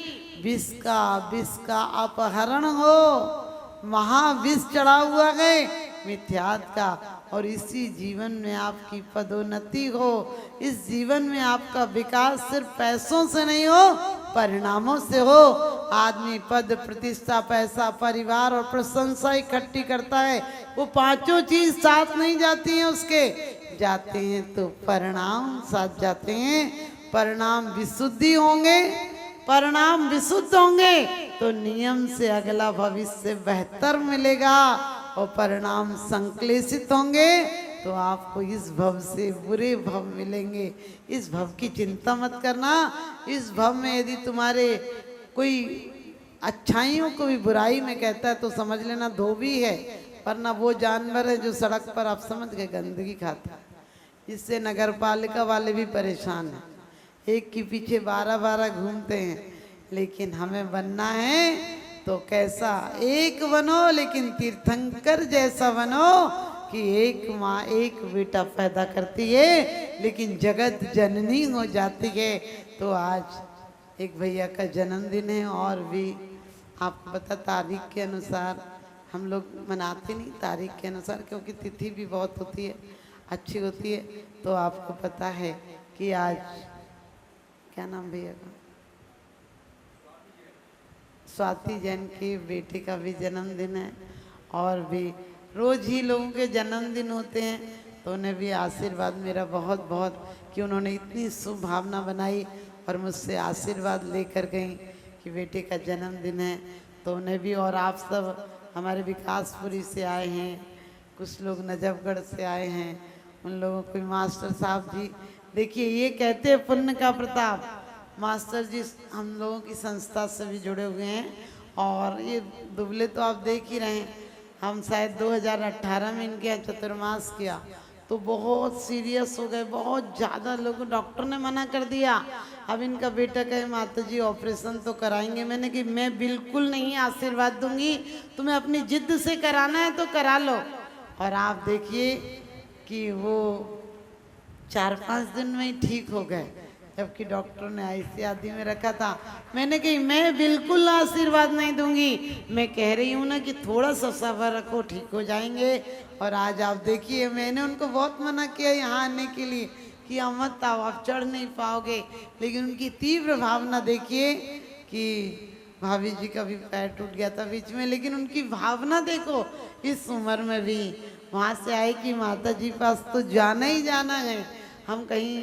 विष का अपहरण हो, महाविष चढ़ा हुआ है मिथ्यात्व का। और इसी जीवन में आपकी पदोन्नति हो। इस जीवन में आपका विकास सिर्फ पैसों से नहीं हो, परिणामों से हो। आदमी पद, प्रतिष्ठा, पैसा, परिवार और प्रशंसा इकट्ठी करता है, वो पांचों चीज साथ नहीं जाती हैं उसके, जाते हैं तो परिणाम साथ जाते हैं। परिणाम विशुद्धि होंगे, परिणाम विशुद्ध होंगे तो नियम से अगला भविष्य बेहतर मिलेगा, और परिणाम संक्लेशित होंगे तो आपको इस भव से बुरे भव मिलेंगे। इस भव की चिंता मत करना। इस भव में यदि तुम्हारे कोई अच्छाइयों को भी बुराई में कहता है तो समझ लेना धोबी है, वरना वो जानवर है जो सड़क पर आप समझ गए गंदगी खाता है। इससे नगर पालिका वाले भी परेशान हैं, एक के पीछे 12-12 घूमते हैं। लेकिन हमें बनना है तो कैसा, एक बनो लेकिन तीर्थंकर जैसा बनो कि एक माँ एक बेटा पैदा करती है लेकिन जगत जननी हो जाती है। तो आज एक भैया का जन्मदिन है, और भी आपको पता तारीख के अनुसार हम लोग मनाते नहीं, तारीख के अनुसार, क्योंकि तिथि भी बहुत होती है, अच्छी होती है। तो आपको पता है कि आज क्या नाम भैया का, स्वाति जैन के बेटे का भी जन्मदिन है। और भी रोज ही लोगों के जन्मदिन होते हैं, तो उन्हें भी आशीर्वाद मेरा बहुत बहुत कि उन्होंने इतनी शुभ भावना बनाई और मुझसे आशीर्वाद लेकर गई कि बेटे का जन्मदिन है। तो उन्हें भी, और आप सब हमारे विकासपुरी से आए हैं, कुछ लोग नजफगढ़ से आए हैं, उन लोगों को मास्टर साहब जी, देखिए ये कहते हैं पुण्य का प्रताप। मास्टर जी हम लोगों की संस्था से भी जुड़े हुए हैं, और ये दुबले तो आप देख ही रहे हैं। हम शायद 2018 में इनके यहाँ चतुर्मास किया तो बहुत सीरियस हो गए, बहुत ज़्यादा लोग, डॉक्टर ने मना कर दिया। अब इनका बेटा कहे माता जी ऑपरेशन तो कराएंगे, मैंने कि मैं बिल्कुल नहीं आशीर्वाद दूंगी, तुम्हें अपनी जिद्द से कराना है तो करा लो। और आप देखिए कि वो 4-5 दिन में ही ठीक हो गए, जबकि डॉक्टर ने ऐसी आदि में रखा था। मैंने कही मैं बिल्कुल आशीर्वाद नहीं दूंगी, मैं कह रही हूँ ना कि थोड़ा सा सब्र रखो, ठीक हो जाएंगे। और आज आप देखिए, मैंने उनको बहुत मना किया यहाँ आने के लिए कि आप मत आओ, आप चढ़ नहीं पाओगे, लेकिन उनकी तीव्र भावना देखिए कि भाभी जी का भी पैर टूट गया था बीच में, लेकिन उनकी भावना देखो, इस उम्र में भी वहाँ से आए कि माता जी पास तो जाना ही जाना है, हम कहीं।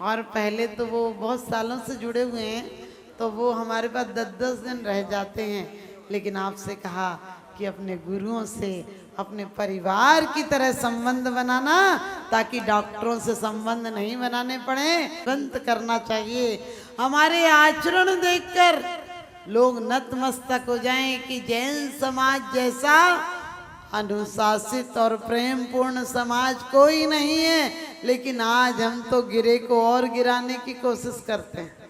और पहले तो वो बहुत सालों से जुड़े हुए हैं, तो वो हमारे पास 10-10 दिन रह जाते हैं। लेकिन आपसे कहा कि अपने गुरुओं से, अपने परिवार की तरह संबंध बनाना, ताकि डॉक्टरों से संबंध नहीं बनाने पड़े, बंद करना चाहिए। हमारे आचरण देखकर लोग नतमस्तक हो जाएं कि जैन समाज जैसा अनुशासित और प्रेम पूर्ण समाज कोई नहीं है। लेकिन आज हम तो गिरे को और गिराने की कोशिश करते हैं।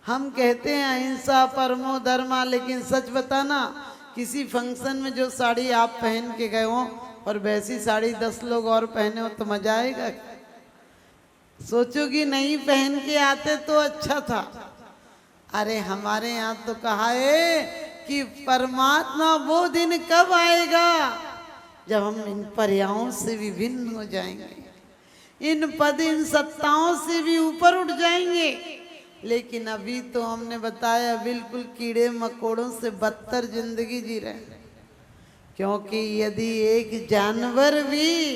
हम कहते हैं अहिंसा परमो धर्मा, लेकिन सच बताना, किसी फंक्शन में जो साड़ी आप पहन के गए हो और वैसी साड़ी 10 लोग और पहने हो तो मजा आएगा? सोचोगी नहीं पहन के आते तो अच्छा था। अरे हमारे यहाँ तो कहा है कि परमात्मा वो दिन कब आएगा जब हम इन पर्यायों से भी भिन्न हो जाएंगे, इन पद इन सत्ताओं से भी ऊपर उठ जाएंगे। लेकिन अभी तो हमने बताया बिल्कुल कीड़े मकोड़ों से बदतर जिंदगी जी रहे हैं। क्योंकि यदि एक जानवर भी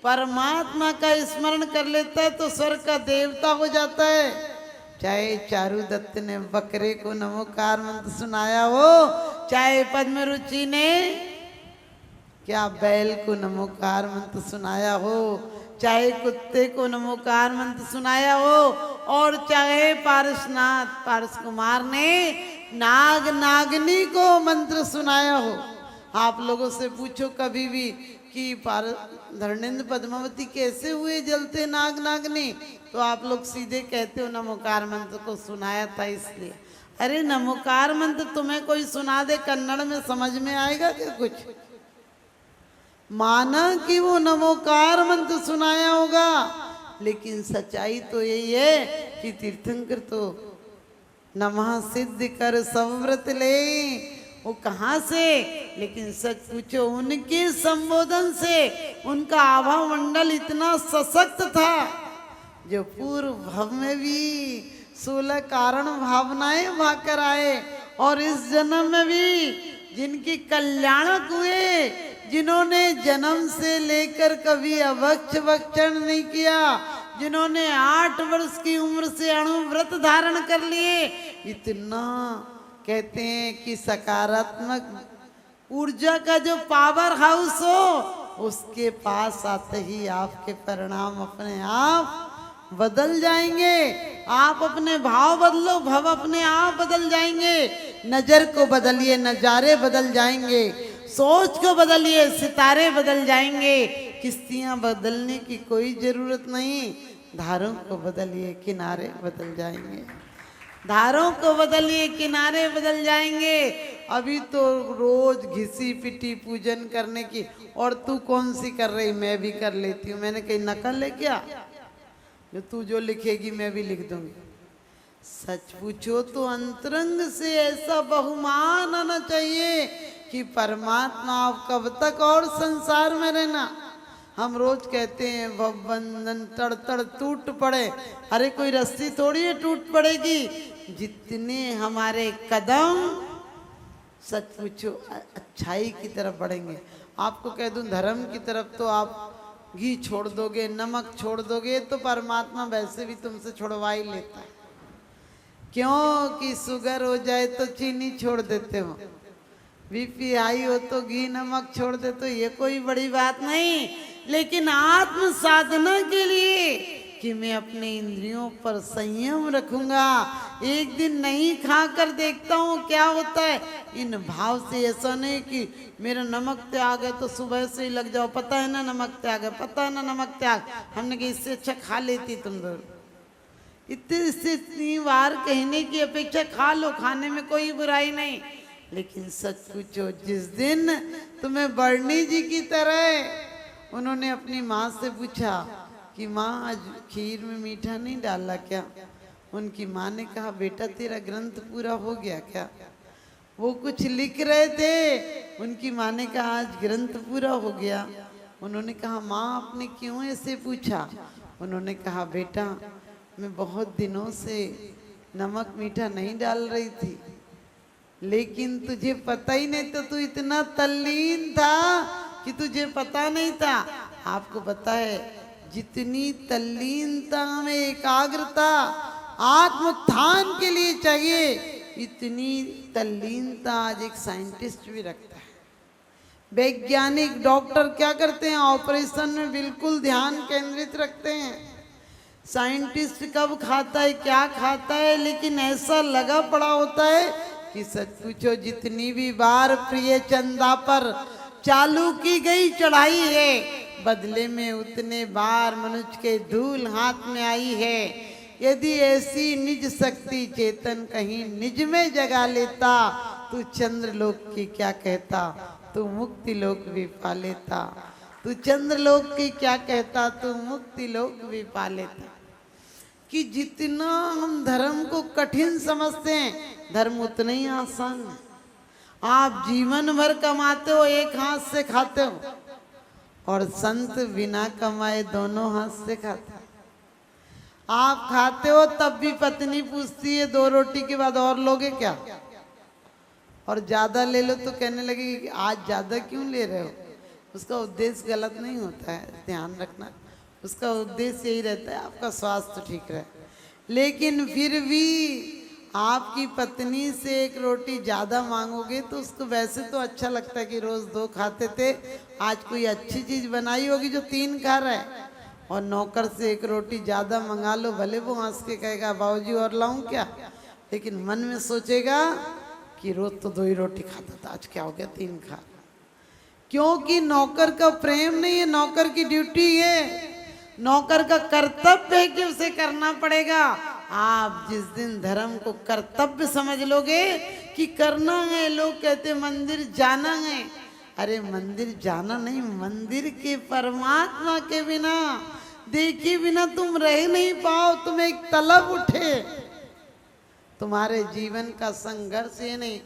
परमात्मा का स्मरण कर लेता है तो स्वर्ग का देवता हो जाता है। चाहे चारु दत्त ने बकरे को नमोकार मंत्र सुनाया हो, चाहे पद्म रुचि ने क्या बैल को नमोकार मंत्र सुनाया हो, चाहे कुत्ते को नमोकार मंत्र सुनाया हो, और चाहे पारसनाथ पारस कुमार ने नाग नागनी को मंत्र सुनाया हो। आप लोगों से पूछो कभी भी कि धर्मेंद्र पद्मावती कैसे हुए जलते नाग नागनी, तो आप लोग सीधे कहते हो नमोकार मंत्र को सुनाया था इसलिए। अरे नमोकार मंत्र तुम्हें कोई सुना दे कन्नड़ में, समझ में आएगा क्या कुछ? माना कि वो नमोकार मंत्र सुनाया होगा, लेकिन सच्चाई तो यही है कि तीर्थंकर तो नमः सिद्ध कर सब व्रत ले, वो कहाँ से, लेकिन सच पूछो उनके संबोधन से उनका आभा मंडल इतना सशक्त था जो पूर्व भव में भी 16 कारण भावनाएं भाकर आए और इस जन्म में भी जिनकी कल्याणक हुए, जिन्होंने जन्म से लेकर कभी अभक्ष भक्षण नहीं किया, जिन्होंने 8 वर्ष की उम्र से अणुव्रत धारण कर लिए, इतना कहते हैं कि सकारात्मक ऊर्जा का जो पावर हाउस हो उसके पास आते ही आपके परिणाम अपने आप बदल जाएंगे। आप अपने भाव बदलो, भव अपने आप बदल जाएंगे। नजर को बदलिए, नजारे बदल जाएंगे। सोच को बदलिए, सितारे बदल जाएंगे। किश्तियां बदलने की कोई जरूरत नहीं, धारों को बदलिए, किनारे बदल जाएंगे। धारों को बदलिए, किनारे बदल जाएंगे। अभी तो रोज घिसी पिटी पूजन करने की, और तू कौन सी कर रही, मैं भी कर लेती हूँ। मैंने कही नकल है क्या, जो तू जो लिखेगी मैं भी लिख दूंगी। सच पूछो तो अंतरंग से ऐसा बहुमान आना चाहिए कि परमात्मा आप कब तक और संसार में रहना। हम रोज कहते हैं भवबंधन तड़ तड़ टूट पड़े, अरे कोई रस्सी थोड़ी है टूट पड़ेगी। जितने हमारे कदम सच पूछो अच्छाई की तरफ बढ़ेंगे। आपको कह दूं धर्म की तरफ तो आप घी छोड़ दोगे, नमक छोड़ दोगे, तो परमात्मा वैसे भी तुमसे छुड़वा ही लेता है। क्यों कि शुगर हो जाए तो चीनी छोड़ देते हो, बीपी हाई हो तो घी नमक छोड़ देते हो, ये कोई बड़ी बात नहीं। लेकिन आत्म साधना के लिए कि मैं अपने इंद्रियों पर संयम रखूंगा, एक दिन नहीं खा कर देखता हूँ क्या होता है। इन भाव से ऐसा नहीं कि मेरा नमक त्याग है तो सुबह से ही लग जाओ, पता है ना नमक त्याग है, पता है ना नमक त्याग। हमने कहा इससे अच्छा खा लेती तुम लोग। इतनी बार कहने की अपेक्षा खा लो, खाने में कोई बुराई नहीं। लेकिन सच पूछो जिस दिन तुम्हें बरनी जी की तरह उन्होंने अपनी माँ से पूछा कि माँ आज खीर में मीठा नहीं डाला क्या, उनकी माँ ने कहा बेटा तेरा ग्रंथ पूरा हो गया क्या। वो कुछ लिख रहे थे, उनकी माँ ने कहा आज ग्रंथ पूरा हो गया। उन्होंने कहा माँ आपने क्यों ऐसे पूछा। उन्होंने कहा बेटा मैं बहुत दिनों से नमक मीठा नहीं डाल रही थी, लेकिन तुझे पता ही नहीं, तो तू इतना तल्लीन था कि तुझे पता नहीं था। आपको पता है जितनी तल्लीनता में एकाग्रता आत्मोत्थान के लिए चाहिए, इतनी तल्लीनता आज एक साइंटिस्ट भी रखता है। वैज्ञानिक डॉक्टर क्या करते हैं, ऑपरेशन में बिल्कुल ध्यान केंद्रित रखते हैं। साइंटिस्ट कब खाता है क्या खाता है, लेकिन ऐसा लगा पड़ा होता है कि सच पूछो जितनी भी बार प्रिय चंदा पर चालू की गई चढ़ाई है, बदले में उतने बार मनुष्य के धूल हाथ में आई है। यदि ऐसी निज शक्ति चेतन कहीं निज में जगा लेता, तू चंद्रलोक की क्या कहता, तू मुक्ति लोक भी पा लेता। तू चंद्रलोक की क्या कहता, तू मुक्ति लोक भी पा लेता। कि जितना हम धर्म को कठिन समझते हैं, धर्म उतना ही आसान है। आप जीवन भर कमाते हो, एक हाथ से खाते हो, और संत बिना कमाए दोनों हाथ से खाते हैं। आप खाते हो तब भी पत्नी पूछती है 2 रोटी के बाद और लोगे क्या, और ज्यादा ले लो तो कहने लगेगी कि आज ज्यादा क्यों ले रहे हो। उसका उद्देश्य गलत नहीं होता है, ध्यान रखना। उसका उद्देश्य यही रहता है आपका स्वास्थ्य ठीक रहे। लेकिन फिर भी आपकी पत्नी से 1 रोटी ज़्यादा मांगोगे तो उसको वैसे तो अच्छा लगता है कि रोज़ 2 खाते थे, आज कोई अच्छी चीज़ बनाई होगी जो 3 खा रहा है। और नौकर से 1 रोटी ज़्यादा मंगा लो, भले वो हंस के कहेगा बाबूजी और लाऊं क्या, लेकिन मन में सोचेगा कि रोज़ तो 2 ही रोटी खाता था, आज क्या हो गया 3 खा। क्योंकि नौकर का प्रेम नहीं है, नौकर की ड्यूटी है, नौकर का कर्तव्य है कि उसे करना पड़ेगा। आप जिस दिन धर्म को कर्तव्य समझ लोगे कि करना है, लोग कहते मंदिर जाना है, अरे मंदिर जाना नहीं, मंदिर के परमात्मा के बिना देखे बिना तुम रह नहीं पाओ। तुम एक तलब उठे, तुम्हारे जीवन का संघर्ष ये नहीं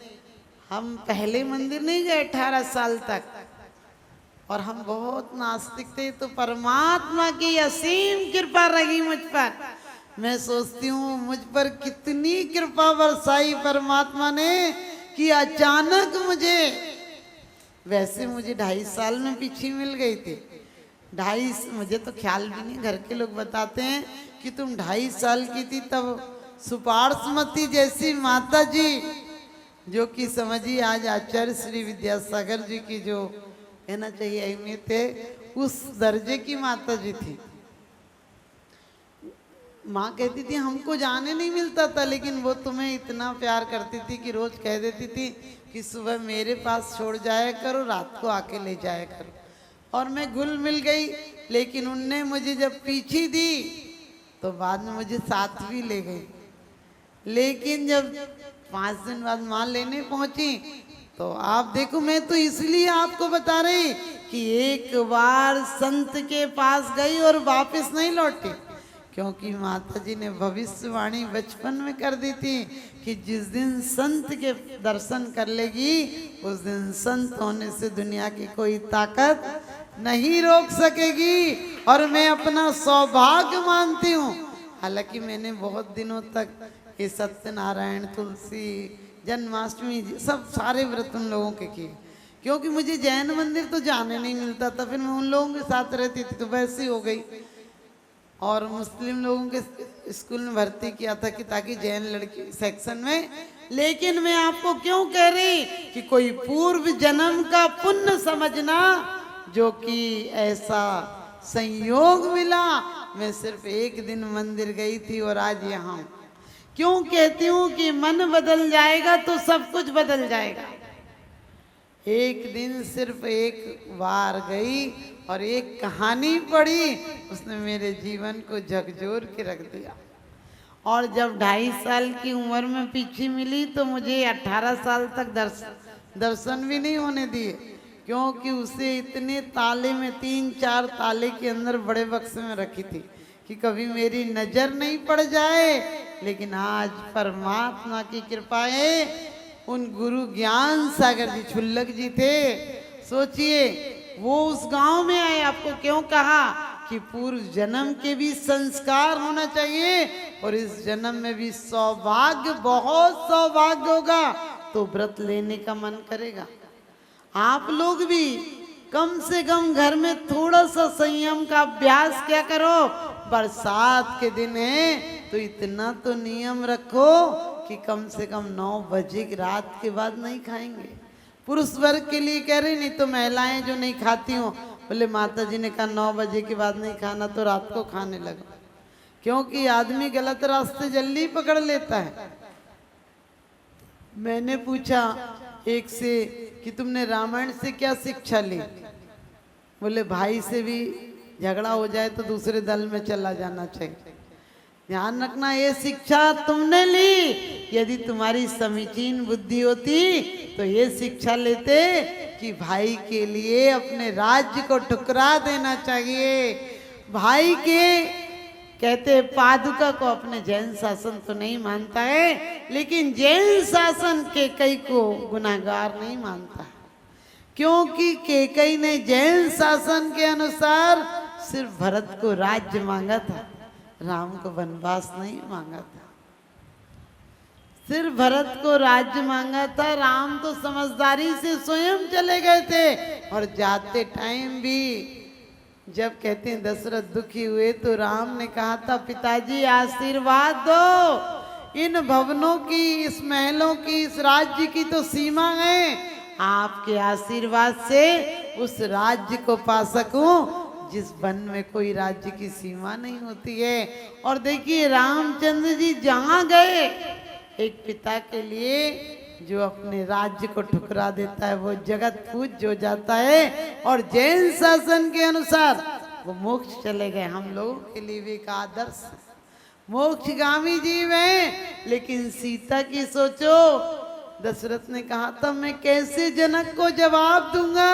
हम पहले मंदिर नहीं गए 18 साल तक, और हम बहुत नास्तिक थे, तो परमात्मा की असीम कृपा रही मुझ पर। मैं सोचती हूँ मुझ पर कितनी कृपा बरसाई परमात्मा ने कि अचानक मुझे, वैसे मुझे 2.5 साल में पीछे मिल गई थी। 2.5, मुझे तो ख्याल भी नहीं, घर के लोग बताते हैं कि तुम 2.5 साल की थी तब सुपार्श्वमती जैसी माता जी, जो कि समझिए आज आचार्य श्री विद्यासागर जी की जो कहना चाहिए अहमियत है, उस दर्जे की माता जी थी। माँ कहती थी हमको जाने नहीं मिलता था, लेकिन वो तुम्हें इतना प्यार करती थी कि रोज कह देती थी कि सुबह मेरे पास छोड़ जाया करो, रात को आके ले जाया करो। और मैं घुल मिल गई, लेकिन उनने मुझे जब पीछी दी तो बाद में मुझे साथ भी ले गई। लेकिन जब 5 दिन बाद माँ लेने पहुंची तो आप देखो, मैं तो इसलिए आपको बता रही कि एक बार संत के पास गई और वापस नहीं लौटी, क्योंकि माता जी ने भविष्यवाणी बचपन में कर दी थी कि जिस दिन संत के दर्शन कर लेगी उस दिन संत होने से दुनिया की कोई ताकत नहीं रोक सकेगी। और मैं अपना सौभाग्य मानती हूँ। हालांकि मैंने बहुत दिनों तक ये सत्यनारायण, तुलसी, जन्माष्टमी सब सारे व्रत उन लोगों के किए, क्योंकि मुझे जैन मंदिर तो जाने नहीं मिलता था। फिर मैं उन लोगों के साथ रहती थी तो वैसे हो गई, और मुस्लिम लोगों के स्कूल में भर्ती किया था कि ताकि जैन लड़की सेक्शन में। लेकिन मैं आपको क्यों कह रही कि कोई पूर्व जन्म का पुण्य समझना, जो कि ऐसा संयोग मिला। मैं सिर्फ एक दिन मंदिर गई थी और आज यहाँ हूँ। क्यों कहती हूँ कि मन बदल जाएगा तो सब कुछ बदल जाएगा। एक दिन सिर्फ एक बार गई और एक कहानी पढ़ी, उसने मेरे जीवन को झकझोर के रख दिया। और जब 2.5 साल की उम्र में पीछे मिली तो मुझे 18 साल तक दर्शन भी नहीं होने दिए, क्योंकि उसे इतने ताले में 3-4 ताले के अंदर बड़े बक्से में रखी थी कि कभी मेरी नजर नहीं पड़ जाए। लेकिन आज परमात्मा की कृपा है, उन गुरु ज्ञान सागर जी छुल्लक जी थे, सोचिए वो उस गांव में आए। आपको क्यों कहा कि पूर्व जन्म के भी संस्कार होना चाहिए और इस जन्म में भी सौभाग्य, बहुत सौभाग्य होगा तो व्रत लेने का मन करेगा। आप लोग भी कम से कम घर में थोड़ा सा संयम का अभ्यास क्या करो। बरसात के दिन है तो इतना तो नियम रखो कि कम से कम 9 बजे की रात के बाद नहीं खाएंगे। पुरुष वर्ग के लिए कह रही, नहीं तो महिलाएं जो नहीं खाती हो, बोले माता जी ने कहा 9 बजे के बाद नहीं खाना तो रात को खाने लगा, क्योंकि आदमी गलत रास्ते जल्दी पकड़ लेता है। मैंने पूछा एक से कि तुमने रामायण से क्या शिक्षा ली? बोले भाई से भी झगड़ा हो जाए तो दूसरे दल में चला जाना चाहिए। ध्यान रखना, ये शिक्षा तुमने ली। यदि तुम्हारी समीचीन बुद्धि होती तो ये शिक्षा लेते कि भाई के लिए अपने राज्य को ठुकरा देना चाहिए। भाई के कहते पादुका को अपने जैन शासन तो नहीं मानता है, लेकिन जैन शासन केकई को गुनाहगार नहीं मानता, क्योंकि केकई ने जैन शासन के अनुसार सिर्फ भरत को राज्य मांगा था, राम को वनवास नहीं मांगा था। सिर्फ भरत को राज्य मांगा था, राम तो समझदारी से स्वयं चले गए थे। और जाते टाइम भी जब कहते हैं दशरथ दुखी हुए तो राम ने कहा था, पिताजी आशीर्वाद दो, इन भवनों की, इस महलों की, इस राज्य की तो सीमा है, आपके आशीर्वाद से उस राज्य को पा सकूं जिस वन में कोई राज्य की सीमा नहीं होती है। और देखिए रामचंद्र जी जहां गए, एक पिता के लिए जो अपने राज्य को ठुकरा देता है वो जगत पूज्य हो जाता है। और जैन शासन के अनुसार वो मोक्ष चले गए। हम लोगों के लिए भी एक आदर्श मोक्षगामी जीव है। लेकिन सीता की सोचो, दशरथ ने कहा था मैं कैसे जनक को जवाब दूंगा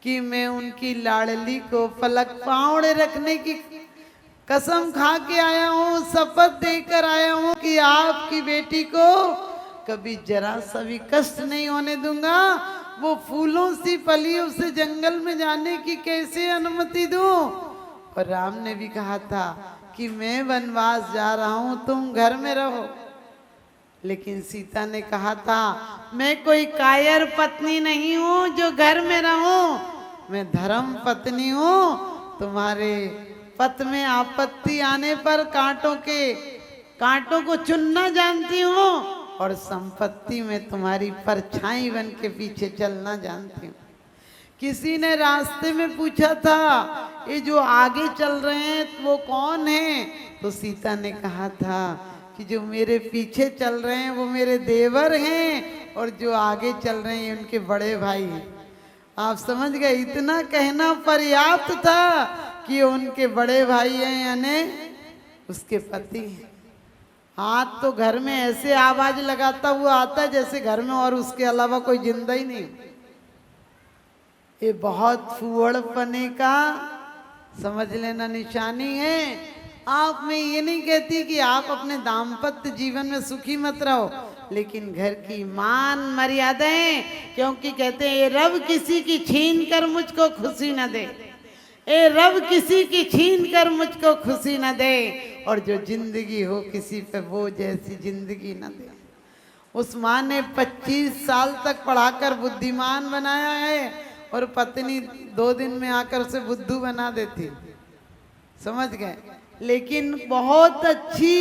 कि मैं उनकी लाडली को पलक पावड़े रखने की कसम खा के आया हूँ, शपथ देकर आया हूँ कि आपकी बेटी को कभी जरा सा भी कष्ट नहीं होने दूंगा। वो फूलों सी पली उसे जंगल में जाने की कैसे अनुमति दूं। और राम ने भी कहा था कि मैं वनवास जा रहा हूं, तुम घर में रहो। लेकिन सीता ने कहा था मैं कोई कायर पत्नी नहीं हूं जो घर में रहूं, मैं धर्म पत्नी हूं। तुम्हारे पथ में आपत्ति आने पर कांटों को चुनना जानती हूँ और संपत्ति में तुम्हारी परछाई बन के पीछे चलना जानती हूँ। किसी ने रास्ते में पूछा था ये जो आगे चल रहे हैं वो कौन है, तो सीता ने कहा था कि जो मेरे पीछे चल रहे हैं वो मेरे देवर हैं और जो आगे चल रहे हैं उनके बड़े भाई हैं। आप समझ गए, इतना कहना पर्याप्त था कि उनके बड़े भाई हैं यानी उसके पति हैं। हाथ तो घर में ऐसे आवाज लगाता हुआ आता है जैसे घर में और उसके अलावा कोई जिंदा ही नहीं। ये बहुत फुहड़पने का समझ लेना निशानी है। आप मैं ये नहीं कहती कि आप अपने दाम्पत्य जीवन में सुखी मत रहो, लेकिन घर की मान मर्यादाएं, क्योंकि कहते हैं ये रब किसी की छीन कर मुझको खुशी न दे, ए रब किसी की छीन कर मुझको खुशी न दे, और जो जिंदगी हो किसी पे वो जैसी जिंदगी न दे। उस माँ ने 25 साल तक पढ़ाकर बुद्धिमान बनाया है और पत्नी 2 दिन में आकर उसे बुद्धू बना देती। समझ गए। लेकिन बहुत अच्छी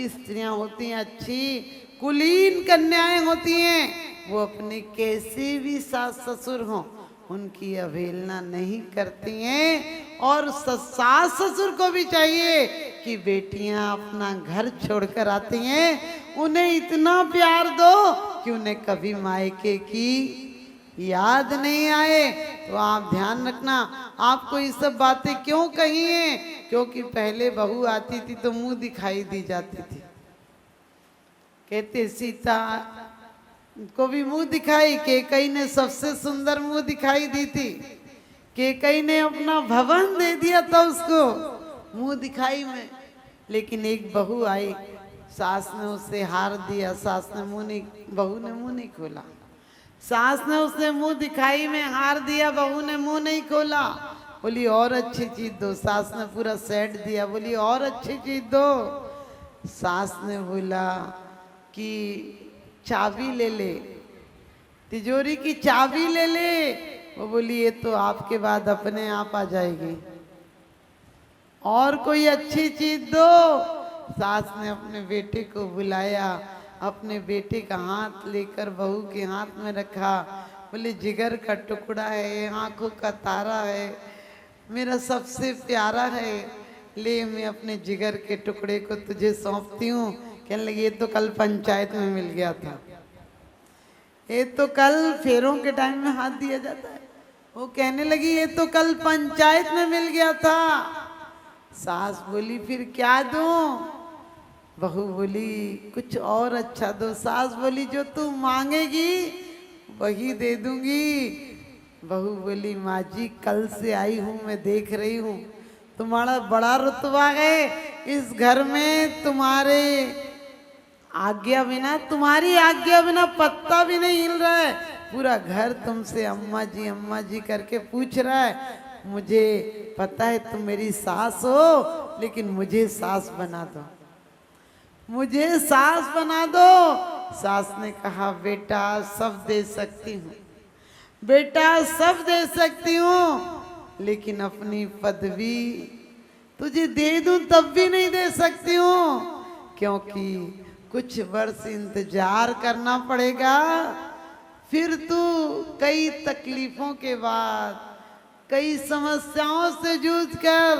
स्त्रियां होती हैं, अच्छी कुलीन कन्याएं होती हैं, वो अपने कैसे भी सास ससुर हों उनकी अवहेलना नहीं करती हैं। और सास ससुर को भी चाहिए कि बेटियां अपना घर छोड़कर आती हैं उन्हें इतना प्यार दो कि उन्हें कभी मायके की याद नहीं आए। तो आप ध्यान रखना, आपको ये सब बातें क्यों कही हैं, क्योंकि पहले बहू आती थी तो मुंह दिखाई दी जाती थी। कहते सीता को भी मुंह दिखाई, केकई ने सबसे सुंदर मुंह दिखाई दी थी। केकई ने अपना भवन दे दिया था उसको मुंह दिखाई में। लेकिन एक बहू आई, सास ने उसे हार दिया, बहू ने मुंह नहीं खोला। सास ने उसने मुंह दिखाई में हार दिया, बहू ने मुंह नहीं खोला। बोली और अच्छी चीज दो, सास ने पूरा सेट दिया, बोली और अच्छी चीज दो। सास ने बोला कि चाबी ले ले, तिजोरी की चाबी ले ले। वो बोली ये तो आपके बाद अपने आप आ जाएगी, और कोई अच्छी चीज दो। सास ने अपने बेटे को बुलाया, अपने बेटे का हाथ लेकर बहू के हाथ में रखा। बोले जिगर का टुकड़ा है, आंखों का तारा है, मेरा सबसे प्यारा है, ले मैं अपने जिगर के टुकड़े को तुझे सौंपती हूँ। कहने लगी ये तो कल पंचायत में मिल गया था, ये तो कल फेरों के टाइम में हाथ दिया जाता है। वो कहने लगी ये तो कल पंचायत में मिल गया था। सास बोली फिर क्या दूं? बहू बोली कुछ और अच्छा दो। सास बोली जो तू मांगेगी वही दे दूंगी। बहू बोली माँ जी कल से आई हूँ, मैं देख रही हूँ तुम्हारा बड़ा रुतबा है, इस घर में तुम्हारी आज्ञा बिना पत्ता भी नहीं हिल रहा है। पूरा घर तुमसे अम्मा जी करके पूछ रहा है। मुझे पता है तुम मेरी सास हो, लेकिन मुझे सास बना दो, मुझे सास बना दो। सास ने कहा बेटा सब दे सकती हूँ, बेटा सब दे सकती हूँ, लेकिन अपनी पदवी तुझे दे दूं तब भी नहीं दे सकती हूँ, क्योंकि कुछ वर्ष इंतजार करना पड़ेगा। फिर तू कई तकलीफों के बाद, कई समस्याओं से जूझ कर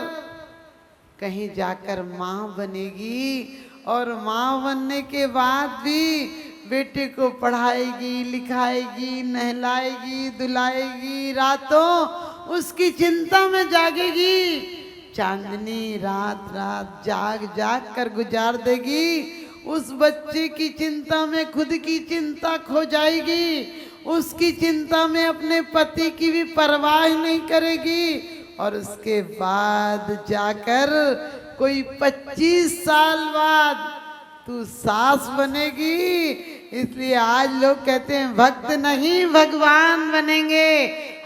कहीं जाकर माँ बनेगी, और माँ बनने के बाद भी बेटे को पढ़ाएगी, लिखाएगी, नहलाएगी, दुलाएगी, रातों उसकी चिंता में जागेगी, चांदनी रात रात जाग कर गुजार देगी। उस बच्चे की चिंता में खुद की चिंता खो जाएगी, उसकी चिंता में अपने पति की भी परवाह नहीं करेगी। और उसके बाद जाकर कोई 25 साल बाद तू सास बनेगी। इसलिए आज लोग कहते हैं भक्त नहीं भगवान बनेंगे।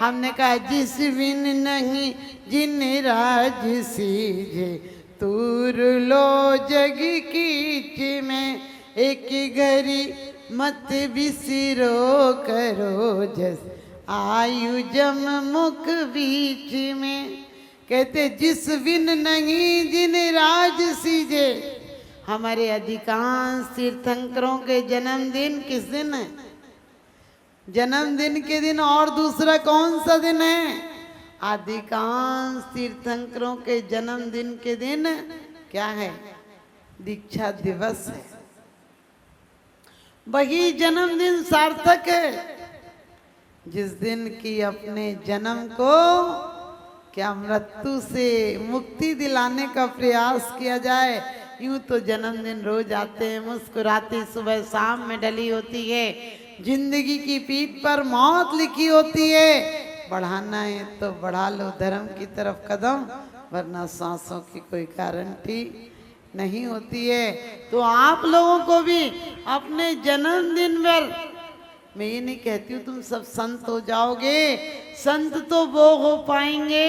हमने कहा जिस बिन नहीं जिन राज सीजे, तूर लो जग कीच में, एक घड़ी मत बिसरो करो जस, आयु जम मुख बीच में। कहते जिस बिन नहीं जिन राज सीजे। हमारे अधिकांश तीर्थंकरों के जन्मदिन किस दिन है? जन्मदिन के दिन और दूसरा कौन सा दिन है? अधिकांश तीर्थंकरों के जन्मदिन के दिन क्या है? दीक्षा दिवस है। वही जन्मदिन सार्थक है जिस दिन की अपने जन्म को क्या मृत्यु से मुक्ति दिलाने का प्रयास किया जाए। यूं तो जन्मदिन रोज आते हैं, मुस्कुराती सुबह शाम में डली होती है। जिंदगी की पीठ पर मौत लिखी होती है। बढ़ाना है तो बढ़ा लो धर्म की तरफ कदम, वरना सांसों की कोई गारंटी नहीं होती है। तो आप लोगों को भी अपने जन्मदिन पर, मैं ये नहीं कहती हूँ तुम सब संत हो जाओगे, संत तो वो हो पाएंगे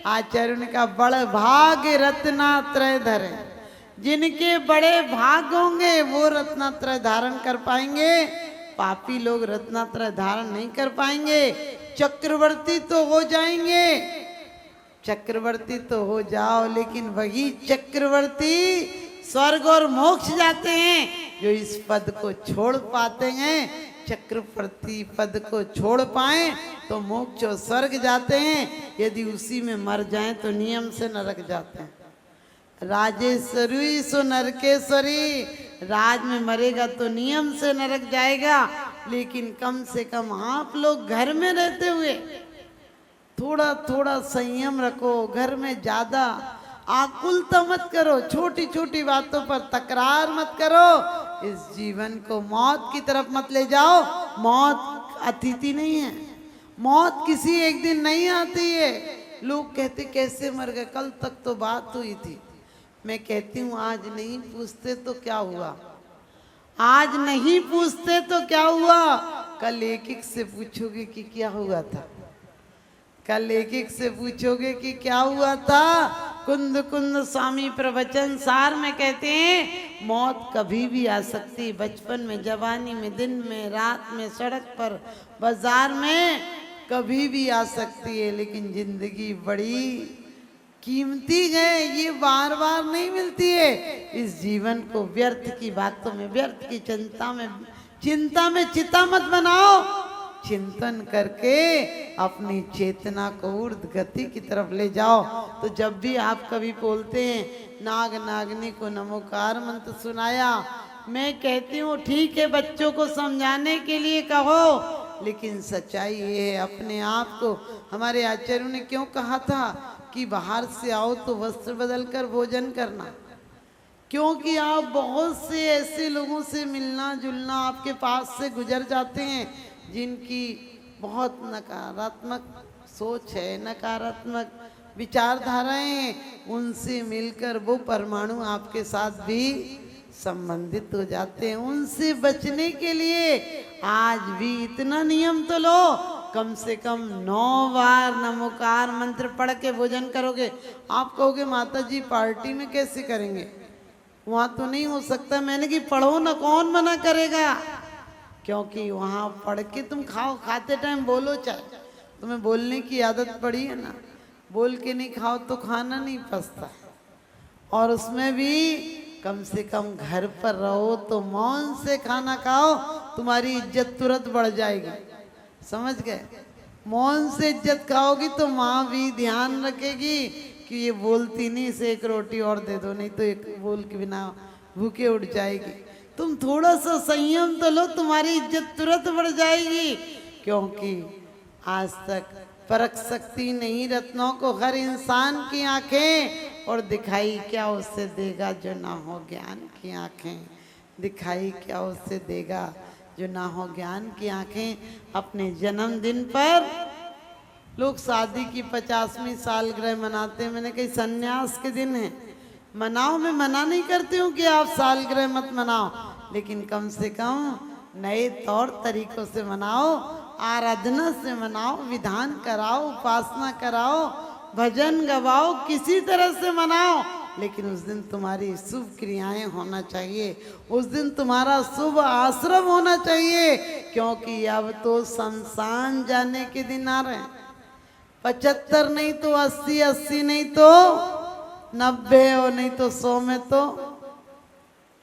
आचार्य ने कहा बड़ भाग रत्नात्रय धरे। जिनके बड़े भाग होंगे वो रत्नात्रय धारण कर पाएंगे। पापी लोग रत्नात्रय धारण नहीं कर पाएंगे। चक्रवर्ती तो हो जाएंगे, चक्रवर्ती तो हो जाओ, लेकिन वही चक्रवर्ती स्वर्ग और मोक्ष जाते हैं जो इस पद को छोड़ पाते हैं। चक्रवर्ती पद को छोड़ पाए तो मोक्ष और स्वर्ग जाते हैं, यदि उसी में मर जाएं तो नियम से नरक जाते हैं। राजेश्वरी सो नरकेश्वरी, राज में मरेगा तो नियम से नरक जाएगा। लेकिन कम से कम आप लोग घर में रहते हुए थोड़ा थोड़ा संयम रखो। घर में ज्यादा आकुलता मत करो, छोटी छोटी बातों पर तकरार मत करो। इस जीवन को मौत की तरफ मत ले जाओ। मौत अतिथि नहीं है, मौत किसी एक दिन नहीं आती है। लोग कहते कैसे मर गए, कल तक तो बात हुई थी। मैं कहती हूँ आज नहीं पूछते तो क्या हुआ, आज नहीं पूछते तो क्या हुआ, कल एक एक से पूछोगे कि क्या हुआ था। कल एक एक से पूछोगे कि क्या हुआ था। कुंद कुंद स्वामी प्रवचन सार में कहते हैं मौत कभी भी आ सकती, बचपन में, जवानी में, दिन में, रात में, सड़क पर, बाजार में, कभी भी आ सकती है। लेकिन जिंदगी बड़ी कीमती है, ये बार बार नहीं मिलती है। इस जीवन को व्यर्थ की बातों में, व्यर्थ की चिंता में चिता मत बनाओ। चिंतन करके अपनी चेतना को ऊर्ध्व गति की तरफ ले जाओ। तो जब भी आप कभी बोलते हैं नाग नागनी को नमोकार मंत्र सुनाया, मैं कहती हूँ ठीक है बच्चों को समझाने के लिए कहो, लेकिन सच्चाई ये है अपने आप को। हमारे आचार्यों ने क्यों कहा था कि बाहर से आओ तो वस्त्र बदल कर भोजन करना, क्योंकि आप बहुत से ऐसे लोगों से मिलना जुलना आपके पास से गुजर जाते हैं जिनकी बहुत नकारात्मक सोच है, नकारात्मक विचारधाराएं हैं। उनसे मिलकर वो परमाणु आपके साथ भी संबंधित हो जाते हैं। उनसे बचने के लिए आज भी इतना नियम तो लो, कम से कम 9 बार नमोकार मंत्र पढ़ के भोजन करोगे। आप कहोगे माता जी पार्टी में कैसे करेंगे, वहाँ तो नहीं हो सकता। मैंने कि पढ़ो ना, कौन मना करेगा, क्योंकि वहाँ पढ़ के तुम खाओ, खाते टाइम बोलो। चाहे तुम्हें बोलने की आदत पड़ी है ना, बोल के नहीं खाओ तो खाना नहीं पचता। और उसमें भी कम से कम घर पर रहो तो मौन से खाना खाओ, तुम्हारी इज्जत तुरंत बढ़ जाएगी। समझ गए? मौन से इज्जत खाओगी तो माँ भी ध्यान रखेगी कि ये बोलती नहीं, इसे एक रोटी और दे दो, नहीं तो एक बोल के बिना भूखे उठ जाएगी। तुम थोड़ा सा संयम तो लो, तुम्हारी इज्जत तुरंत बढ़ जाएगी। क्योंकि आज तक परख सकती नहीं रत्नों को हर इंसान की आंखें, और दिखाई क्या उससे देगा जो ना हो ज्ञान की आंखें। दिखाई क्या उससे देगा जो ना हो ज्ञान की आंखें। अपने जन्मदिन पर लोग शादी की 50वीं सालगिरह मनाते हैं। मैंने कही सन्यास के दिन है, मनाओ, मैं मना नहीं करती हूँ कि आप सालगिरह मत मनाओ, लेकिन कम से कम नए तौर तरीकों से मनाओ, आराधना से मनाओ, विधान कराओ, उपासना कराओ, भजन गवाओ, किसी तरह से मनाओ, लेकिन उस दिन तुम्हारी शुभ क्रियाएं होना चाहिए, उस दिन तुम्हारा शुभ आश्रम होना चाहिए, क्योंकि अब तो शमशान जाने के दिन आ रहे हैं। 75 नहीं तो 80, 80 नहीं तो 90 और नहीं तो 100 में तो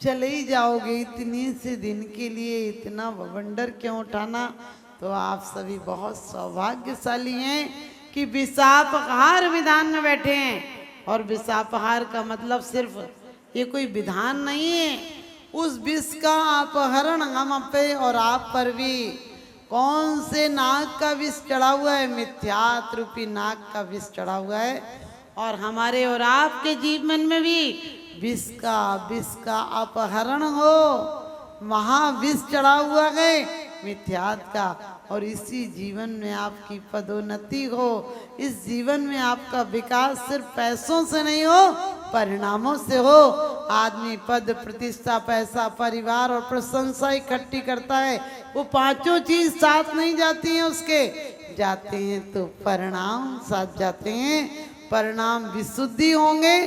चले ही जाओगे। इतनी से दिन के लिए इतना वंडर क्यों उठाना? तो आप सभी बहुत सौभाग्यशाली हैं कि विषापहार विधान में बैठे हैं। और विषापहार का मतलब सिर्फ ये कोई विधान नहीं है, उस विष का अपहरण हम पे और आप पर भी। कौन से नाग का विष चढ़ा हुआ है? मिथ्यात्व रूपी नाग का विष चढ़ा हुआ है। और हमारे और आपके जीवन में भी विष का अपहरण हो, महाविष चढ़ा हुआ है मिथ्यात्व का। और इसी जीवन में आपकी पदोन्नति हो, इस जीवन में आपका विकास सिर्फ पैसों से नहीं हो, परिणामों से हो। आदमी पद, प्रतिष्ठा, पैसा, परिवार और प्रशंसा इकट्ठी करता है, वो पांचों चीज साथ नहीं जाती हैं उसके, जाते हैं तो परिणाम साथ जाते हैं। परिणाम विशुद्धि होंगे,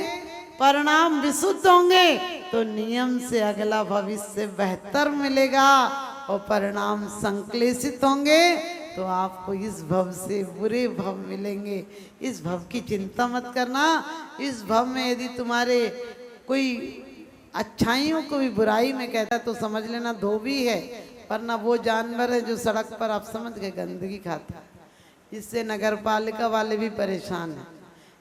परिणाम विशुद्ध होंगे तो नियम से अगला भविष्य बेहतर मिलेगा। और परिणाम संक्लेशित होंगे तो आपको इस भव से बुरे भव मिलेंगे। इस भव की चिंता मत करना। इस भव में यदि तुम्हारे कोई अच्छाइयों को भी बुराई में कहता है तो समझ लेना धोबी है, वरना वो जानवर है जो सड़क पर आप समझ गए गंदगी खाता है। इससे नगर पालिका वाले भी परेशान हैं,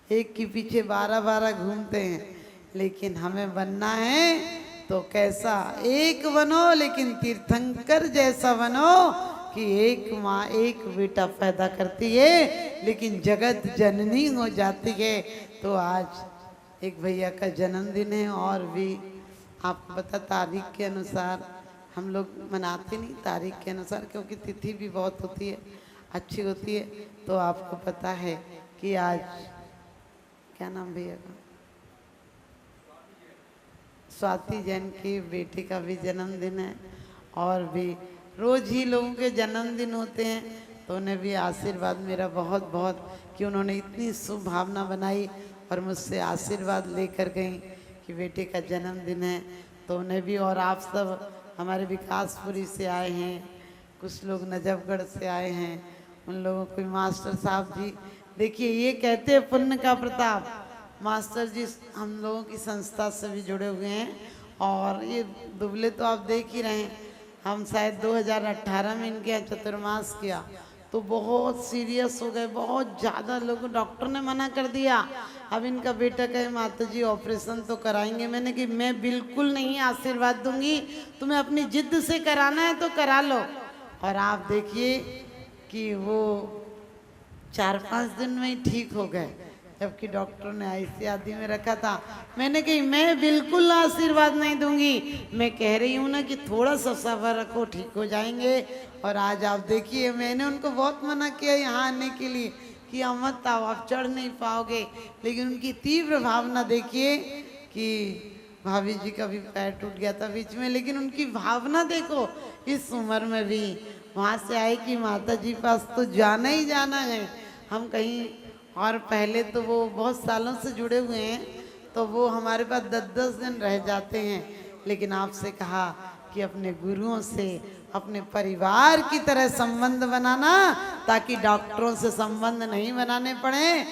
एक के पीछे 12-12 घूमते हैं। लेकिन हमें बनना है तो कैसा? एक बनो, लेकिन तीर्थंकर जैसा बनो कि एक माँ एक बेटा पैदा करती है लेकिन जगत जननी हो जाती है। तो आज एक भैया का जन्मदिन है, और भी आपको पता तारीख के अनुसार हम लोग मनाते नहीं, तारीख के अनुसार, क्योंकि तिथि भी बहुत होती है, अच्छी होती है। तो आपको पता है कि आज क्या नाम भैया का? स्वाति जैन की बेटी का भी जन्मदिन है। और भी रोज ही लोगों के जन्मदिन होते हैं, तो उन्हें भी आशीर्वाद मेरा बहुत बहुत कि उन्होंने इतनी शुभ भावना बनाई और मुझसे आशीर्वाद लेकर गई कि बेटे का जन्मदिन है। तो उन्हें भी, और आप सब हमारे विकासपुरी से आए हैं, कुछ लोग नजफगढ़ से आए हैं, उन लोगों को मास्टर साहब जी, देखिए ये कहते हैं पुण्य का प्रताप। मास्टर जी हम लोगों की संस्था से भी जुड़े हुए हैं, और ये दुबले तो आप देख ही रहे हैं। हम शायद 2018 में इनके यहाँ चतुर्मास किया तो बहुत सीरियस हो गए, बहुत ज़्यादा लोग, डॉक्टर ने मना कर दिया। अब इनका बेटा कहे माता जी ऑपरेशन तो कराएंगे। मैंने कि मैं बिल्कुल नहीं आशीर्वाद दूंगी, तुम्हें अपनी जिद्द से कराना है तो करा लो। और आप देखिए कि वो 4-5 दिन में ही ठीक हो गए, जबकि डॉक्टर ने ऐसी आदि में रखा था। मैंने कही मैं बिल्कुल आशीर्वाद नहीं दूंगी, मैं कह रही हूँ ना कि थोड़ा सा सब्र रखो, ठीक हो जाएंगे। और आज आप देखिए, मैंने उनको बहुत मना किया यहाँ आने के लिए कि आप मत आओ, आप चढ़ नहीं पाओगे, लेकिन उनकी तीव्र भावना देखिए कि भाभी जी का भी पैर टूट गया था बीच में, लेकिन उनकी भावना देखो इस उम्र में भी वहाँ से आए कि माता जी पास तो जाना ही जाना है, हम कहीं। और पहले तो वो बहुत सालों से जुड़े हुए हैं, तो वो हमारे पास 10-10 दिन रह जाते हैं। लेकिन आपसे कहा कि अपने गुरुओं से, अपने परिवार की तरह संबंध बनाना, ताकि डॉक्टरों से संबंध नहीं बनाने पड़े।